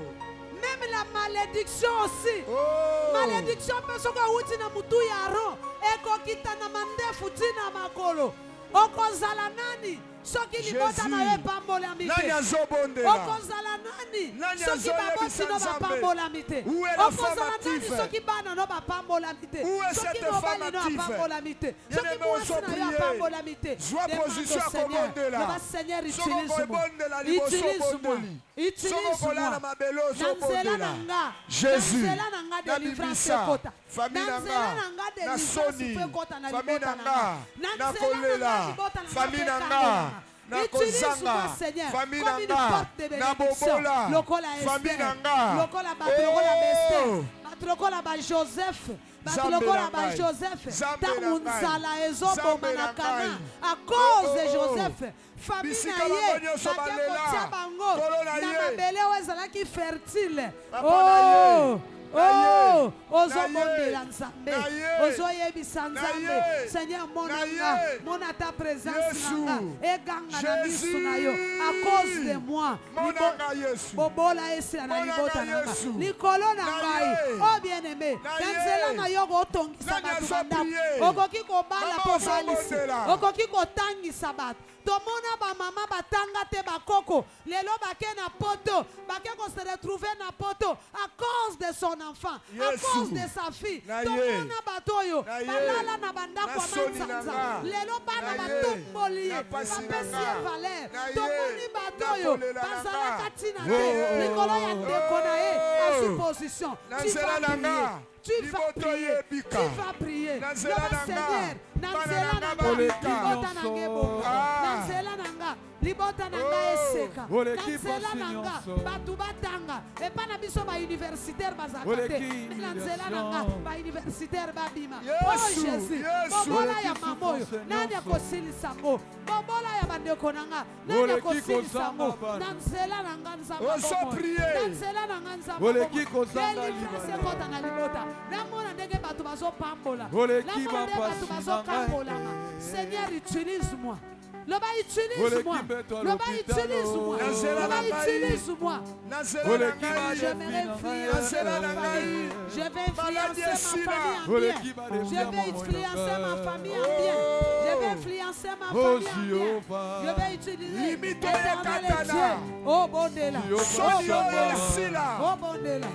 [SPEAKER 3] Même la malédiction aussi.
[SPEAKER 2] Oh.
[SPEAKER 3] Malédiction peut se faire na mutu ya Aaron. Eko kita na mandefu tina makolo. Okozala nani? Soki libota na ye pambola mite.
[SPEAKER 2] Nani azobondela.
[SPEAKER 3] Okozala nani?
[SPEAKER 2] Nani
[SPEAKER 3] Soki baboti no
[SPEAKER 2] azoyebisa
[SPEAKER 3] bapambola mite.
[SPEAKER 2] Où est la femme
[SPEAKER 3] Okozala nani?
[SPEAKER 2] active?
[SPEAKER 3] Soki bana no bapambola mite.
[SPEAKER 2] Où est
[SPEAKER 3] Soki
[SPEAKER 2] cette femme
[SPEAKER 3] mobali no
[SPEAKER 2] active?
[SPEAKER 3] apambola mite.
[SPEAKER 2] Bien
[SPEAKER 3] Soki
[SPEAKER 2] aimé,
[SPEAKER 3] mwasi
[SPEAKER 2] on
[SPEAKER 3] na yo
[SPEAKER 2] prie.
[SPEAKER 3] apambola mite.
[SPEAKER 2] Joie
[SPEAKER 3] Demande
[SPEAKER 2] position
[SPEAKER 3] au
[SPEAKER 2] à
[SPEAKER 3] Seigneur.
[SPEAKER 2] Kobondela.
[SPEAKER 3] Le Seigneur,
[SPEAKER 2] Soko
[SPEAKER 3] utilise-moi.
[SPEAKER 2] Kobondela liboso
[SPEAKER 3] Utilise-moi.
[SPEAKER 2] bondeli. Soko
[SPEAKER 3] Utilise-moi.
[SPEAKER 2] kolala mabelo
[SPEAKER 3] Nanzela
[SPEAKER 2] zobondela.
[SPEAKER 3] nanga.
[SPEAKER 2] Jésus,
[SPEAKER 3] Nanzela nanga
[SPEAKER 2] na
[SPEAKER 3] délivrance
[SPEAKER 2] bibisa,
[SPEAKER 3] ekota.
[SPEAKER 2] famille
[SPEAKER 3] Nanzela
[SPEAKER 2] nanga,
[SPEAKER 3] nanga
[SPEAKER 2] na
[SPEAKER 3] délivrance
[SPEAKER 2] soni,
[SPEAKER 3] ekota na
[SPEAKER 2] famille
[SPEAKER 3] libota
[SPEAKER 2] nanga,
[SPEAKER 3] nanga.
[SPEAKER 2] na
[SPEAKER 3] Nanzela
[SPEAKER 2] kolela,
[SPEAKER 3] nanga libota nanga
[SPEAKER 2] famille
[SPEAKER 3] pe
[SPEAKER 2] nanga,
[SPEAKER 3] kangolanga.
[SPEAKER 2] na
[SPEAKER 3] Utilise-moi,
[SPEAKER 2] kozanga,
[SPEAKER 3] Seigneur,
[SPEAKER 2] famille
[SPEAKER 3] comme une
[SPEAKER 2] nanga,
[SPEAKER 3] porte de
[SPEAKER 2] na
[SPEAKER 3] bénédiction.
[SPEAKER 2] bobola,
[SPEAKER 3] Lokola
[SPEAKER 2] famille
[SPEAKER 3] Esther,
[SPEAKER 2] nanga.
[SPEAKER 3] lokola bato lokola Esther,
[SPEAKER 2] Oh.
[SPEAKER 3] bato lokola ba Joseph, bato
[SPEAKER 2] Zambe
[SPEAKER 3] lokola
[SPEAKER 2] na
[SPEAKER 3] ba
[SPEAKER 2] ngai.
[SPEAKER 3] Joseph.
[SPEAKER 2] Zambe
[SPEAKER 3] Tangu
[SPEAKER 2] na ngai.
[SPEAKER 3] nzala ezoboma
[SPEAKER 2] Zambe
[SPEAKER 3] na
[SPEAKER 2] na
[SPEAKER 3] Kana
[SPEAKER 2] ngai.
[SPEAKER 3] à cause de
[SPEAKER 2] Oh.
[SPEAKER 3] Joseph. Famille
[SPEAKER 2] Bisika
[SPEAKER 3] na ye
[SPEAKER 2] bango nyonso
[SPEAKER 3] batia
[SPEAKER 2] balela.
[SPEAKER 3] kotia bango
[SPEAKER 2] Kolo na
[SPEAKER 3] na
[SPEAKER 2] ye.
[SPEAKER 3] mabele oyo ezalaki fertile.
[SPEAKER 2] Papa na ye. Na ye.
[SPEAKER 3] Ozobondela Nzambe,
[SPEAKER 2] Na ye.
[SPEAKER 3] ozoyebisa
[SPEAKER 2] Na
[SPEAKER 3] Nzambe.
[SPEAKER 2] ye.
[SPEAKER 3] Seigneur,
[SPEAKER 2] Na
[SPEAKER 3] mona
[SPEAKER 2] ye.
[SPEAKER 3] nga, mona ta présence
[SPEAKER 2] Yesu.
[SPEAKER 3] nanga, eganga na
[SPEAKER 2] Jésus.
[SPEAKER 3] miso na yo, à cause de moi.
[SPEAKER 2] Monanga Yesu.
[SPEAKER 3] Bobola esila na
[SPEAKER 2] Monanga
[SPEAKER 3] libota nanga,
[SPEAKER 2] Yesu.
[SPEAKER 3] likolo na
[SPEAKER 2] Na
[SPEAKER 3] ngai.
[SPEAKER 2] ye.
[SPEAKER 3] Oh bien-aimé,
[SPEAKER 2] Na
[SPEAKER 3] na
[SPEAKER 2] ye.
[SPEAKER 3] nzela na yo kotongisa
[SPEAKER 2] Nani
[SPEAKER 3] bato
[SPEAKER 2] azo
[SPEAKER 3] bandako.
[SPEAKER 2] prier?
[SPEAKER 3] Okoki kobala
[SPEAKER 2] Mama
[SPEAKER 3] po balisi,
[SPEAKER 2] ozobondela.
[SPEAKER 3] okoki kotangisa bato. Tomona bamama batanga te bakoko lelo bake na poto bake se retrouver na poto à cause de son enfant, à
[SPEAKER 2] Yesu.
[SPEAKER 3] cause de sa fille.
[SPEAKER 2] Na ye.
[SPEAKER 3] Tomona bato oyo
[SPEAKER 2] Na ye.
[SPEAKER 3] balala na bandako
[SPEAKER 2] Na
[SPEAKER 3] ya
[SPEAKER 2] soni na
[SPEAKER 3] manzanza
[SPEAKER 2] nga.
[SPEAKER 3] lelo bana
[SPEAKER 2] Na ye.
[SPEAKER 3] batomboli ye
[SPEAKER 2] Na pasi na
[SPEAKER 3] bapesi
[SPEAKER 2] nga.
[SPEAKER 3] ye valer.
[SPEAKER 2] Na ye.
[SPEAKER 3] Tomoni bato
[SPEAKER 2] Na
[SPEAKER 3] oyo
[SPEAKER 2] kolela na
[SPEAKER 3] bazalaka
[SPEAKER 2] nga.
[SPEAKER 3] ntina
[SPEAKER 2] Oh.
[SPEAKER 3] te likolo ya ndeko na ye
[SPEAKER 2] Oh.
[SPEAKER 3] azwi position.
[SPEAKER 2] Na
[SPEAKER 3] Tu
[SPEAKER 2] nzela
[SPEAKER 3] vas
[SPEAKER 2] na
[SPEAKER 3] prier.
[SPEAKER 2] nga.
[SPEAKER 3] Tu vas
[SPEAKER 2] Liboto
[SPEAKER 3] prier.
[SPEAKER 2] yebika.
[SPEAKER 3] Tu vas prier.
[SPEAKER 2] Na nzela
[SPEAKER 3] Loba
[SPEAKER 2] na nga.
[SPEAKER 3] Seigneur, na
[SPEAKER 2] Bana
[SPEAKER 3] nzela
[SPEAKER 2] na
[SPEAKER 3] na
[SPEAKER 2] nga
[SPEAKER 3] nga
[SPEAKER 2] baleka.
[SPEAKER 3] libota na nga ebonga.
[SPEAKER 2] Ah.
[SPEAKER 3] Na nzela na nga libota na nga
[SPEAKER 2] Oh.
[SPEAKER 3] eseka. Na
[SPEAKER 6] Oleki
[SPEAKER 3] nzela
[SPEAKER 6] pasi
[SPEAKER 3] na nga
[SPEAKER 6] nyonso.
[SPEAKER 3] bato batanga epa na biso bauniversitaire bazalaka te.
[SPEAKER 6] Oleki
[SPEAKER 3] Na nzela na nga
[SPEAKER 6] humiliation.
[SPEAKER 3] bauniversitaire babima.
[SPEAKER 2] Yesu,
[SPEAKER 3] Oh Jésus,
[SPEAKER 2] Yesu.
[SPEAKER 3] bobola
[SPEAKER 6] Oleki
[SPEAKER 3] ya mamoyo
[SPEAKER 6] souffrance
[SPEAKER 3] nani
[SPEAKER 6] nyonso.
[SPEAKER 3] akosilisa ngo? Bobola ya bandeko na nga nani
[SPEAKER 6] Oleki
[SPEAKER 3] akosilisa ngo?
[SPEAKER 6] kozanga bana.
[SPEAKER 3] Na nzela na nga nzambe
[SPEAKER 2] Ozo
[SPEAKER 3] bomoi.
[SPEAKER 2] prier.
[SPEAKER 3] Na nzela na nga nzambe
[SPEAKER 6] Oleki
[SPEAKER 3] bomoi.
[SPEAKER 6] kozanga
[SPEAKER 3] Délivrance
[SPEAKER 6] libala.
[SPEAKER 3] ekota na libota. Namona ndenge bato bazopambola.
[SPEAKER 6] Oleki
[SPEAKER 3] Namona ndenge bato
[SPEAKER 6] bapasi na
[SPEAKER 3] bazokambolanga.
[SPEAKER 6] ngai.
[SPEAKER 3] Seigneur, utilise-moi. Loba utilise-moi.
[SPEAKER 6] Oleki beto à
[SPEAKER 3] Loba
[SPEAKER 6] l'hôpital,
[SPEAKER 3] utilise-moi.
[SPEAKER 2] Na nzela
[SPEAKER 3] Loba
[SPEAKER 2] na ngai.
[SPEAKER 3] utilise-moi.
[SPEAKER 2] Na nzela na
[SPEAKER 6] Oleki
[SPEAKER 2] ngai.
[SPEAKER 3] J'aimerais influencer
[SPEAKER 2] Nzela na
[SPEAKER 3] ma
[SPEAKER 2] ngai.
[SPEAKER 3] famille. Je vais
[SPEAKER 2] Maladi
[SPEAKER 3] influencer ma
[SPEAKER 2] esila.
[SPEAKER 3] famille en bien.
[SPEAKER 6] Oleki badefia
[SPEAKER 3] Je vais
[SPEAKER 6] mama
[SPEAKER 3] influencer ma
[SPEAKER 6] nanga.
[SPEAKER 3] famille en bien. Je vais influencer ma
[SPEAKER 6] Oh,
[SPEAKER 3] famille en bien.
[SPEAKER 6] Jéhovah.
[SPEAKER 3] Je vais utiliser
[SPEAKER 2] Limite
[SPEAKER 3] l'éternel
[SPEAKER 2] katana.
[SPEAKER 3] Dieu. Oh Bondela.
[SPEAKER 6] Jéhovah
[SPEAKER 3] Oh
[SPEAKER 2] Soni oyo
[SPEAKER 3] Bondela.
[SPEAKER 2] esila.
[SPEAKER 3] Oh Bondela.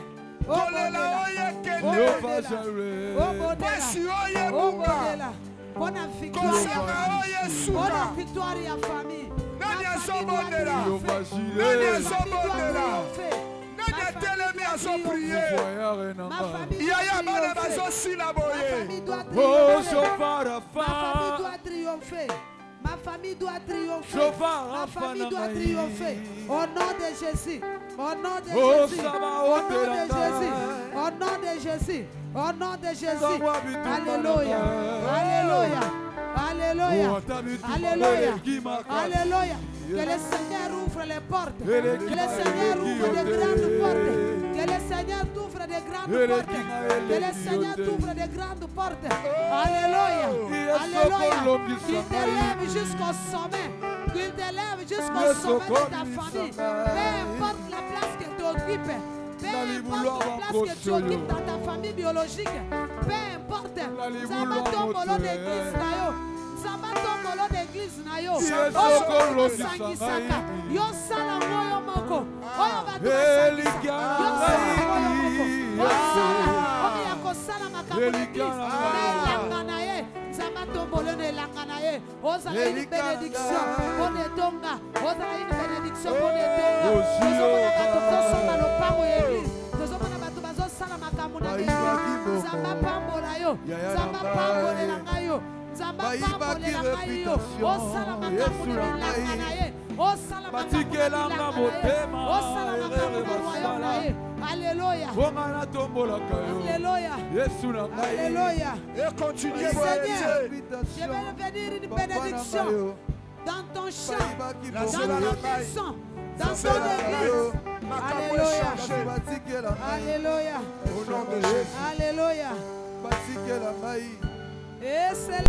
[SPEAKER 3] Oh
[SPEAKER 2] Kolela
[SPEAKER 3] Bondela.
[SPEAKER 2] oyo
[SPEAKER 3] Oh
[SPEAKER 2] ekende.
[SPEAKER 6] Jehovah
[SPEAKER 3] Bondela.
[SPEAKER 6] Jireh.
[SPEAKER 3] Oh Bondela.
[SPEAKER 2] Pasi oyo
[SPEAKER 3] Oh
[SPEAKER 2] ebuka.
[SPEAKER 3] Bondela. Bona victoire ya
[SPEAKER 2] Kosanga
[SPEAKER 3] famille.
[SPEAKER 2] oyo esuka.
[SPEAKER 3] Bona victoire ya famille.
[SPEAKER 2] Nani
[SPEAKER 3] Ma famille doit
[SPEAKER 2] azobondela?
[SPEAKER 6] Jehovah
[SPEAKER 3] triompher.
[SPEAKER 2] Nani
[SPEAKER 6] Jireh.
[SPEAKER 3] Ma famille doit
[SPEAKER 2] azobondela?
[SPEAKER 3] triompher.
[SPEAKER 2] Nani
[SPEAKER 3] Ma famille
[SPEAKER 2] atelemi
[SPEAKER 3] doit
[SPEAKER 2] azo
[SPEAKER 3] triompher.
[SPEAKER 2] prier?
[SPEAKER 6] Voyare
[SPEAKER 3] Ma
[SPEAKER 6] nanga.
[SPEAKER 3] famille
[SPEAKER 2] Yaya
[SPEAKER 3] doit
[SPEAKER 2] bana
[SPEAKER 3] triompher.
[SPEAKER 2] bazosila
[SPEAKER 3] Ma
[SPEAKER 2] boye.
[SPEAKER 3] famille doit
[SPEAKER 6] Oh,
[SPEAKER 3] triompher.
[SPEAKER 6] Shofar
[SPEAKER 3] Ma famille
[SPEAKER 6] Rafa.
[SPEAKER 3] doit triompher. Ma famille doit triompher.
[SPEAKER 6] Shofar
[SPEAKER 3] Ma
[SPEAKER 6] Rafa
[SPEAKER 3] famille doit
[SPEAKER 6] Namaï.
[SPEAKER 3] triompher. Au nom de Jésus. Au nom de
[SPEAKER 6] Oh,
[SPEAKER 3] Jésus.
[SPEAKER 6] Sabaoth
[SPEAKER 3] Au nom de
[SPEAKER 6] Elanga.
[SPEAKER 3] Jésus. Au nom de Jésus. Au nom de Jésus.
[SPEAKER 6] Zangwa bitumba
[SPEAKER 3] Alléluia.
[SPEAKER 6] nanga.
[SPEAKER 3] Alléluia. Alléluia.
[SPEAKER 6] Oh, atabitumba
[SPEAKER 3] Alléluia.
[SPEAKER 6] eleki makasi.
[SPEAKER 3] Alléluia. Que le Seigneur ouvre les portes.
[SPEAKER 6] Eleki
[SPEAKER 3] Que le Seigneur
[SPEAKER 6] eleki
[SPEAKER 3] ouvre de
[SPEAKER 6] yote.
[SPEAKER 3] grandes portes. Que Que le Seigneur t'ouvre de grandes portes. Que le Seigneur t'ouvre de grandes portes. Alléluia. Alléluia. Qu'il t'élève jusqu'au sommet. Qu'il t'élève jusqu'au sommet de ta famille. Peu importe la place que tu occupes. Peu importe la place que tu occupes dans ta famille biologique. Peu importe. Zamba tombolo d'église na yo. Zamba tombolo d'église na yo. Oyo sangisaka. Yo sala moyo moko. Oyo batu basangisa. Yo sala moyo moko. Oyo sala. Oyo yakosala makambo d'église. Na elanga na ye. Zamba tombolo na elanga na ye. Ozala une bénédiction. Onetonga. Ozala une bénédiction. Onetonga. Ozomona bato kosomba lopango ya église. Ozomona bato bazosala makambo na église. Zamba pambola yo. Zamba pambolela yo. Zamba pambolela yo. Osala makambo na elanga na ye. Osala makambo na elanga na ye. Osala makambo na royaume na ye. Alléluia. Alléluia. Alléluia.
[SPEAKER 2] Et continuez
[SPEAKER 3] Oui,
[SPEAKER 2] pour
[SPEAKER 3] Seigneur.
[SPEAKER 2] être
[SPEAKER 3] Je vais venir une bénédiction dans ton champ, dans
[SPEAKER 2] Dans
[SPEAKER 3] ta maison, dans ton église. Alléluia. Alléluia.
[SPEAKER 2] Au nom de Jésus.
[SPEAKER 3] Alléluia.
[SPEAKER 2] Bâti que la maille.
[SPEAKER 3] Et c'est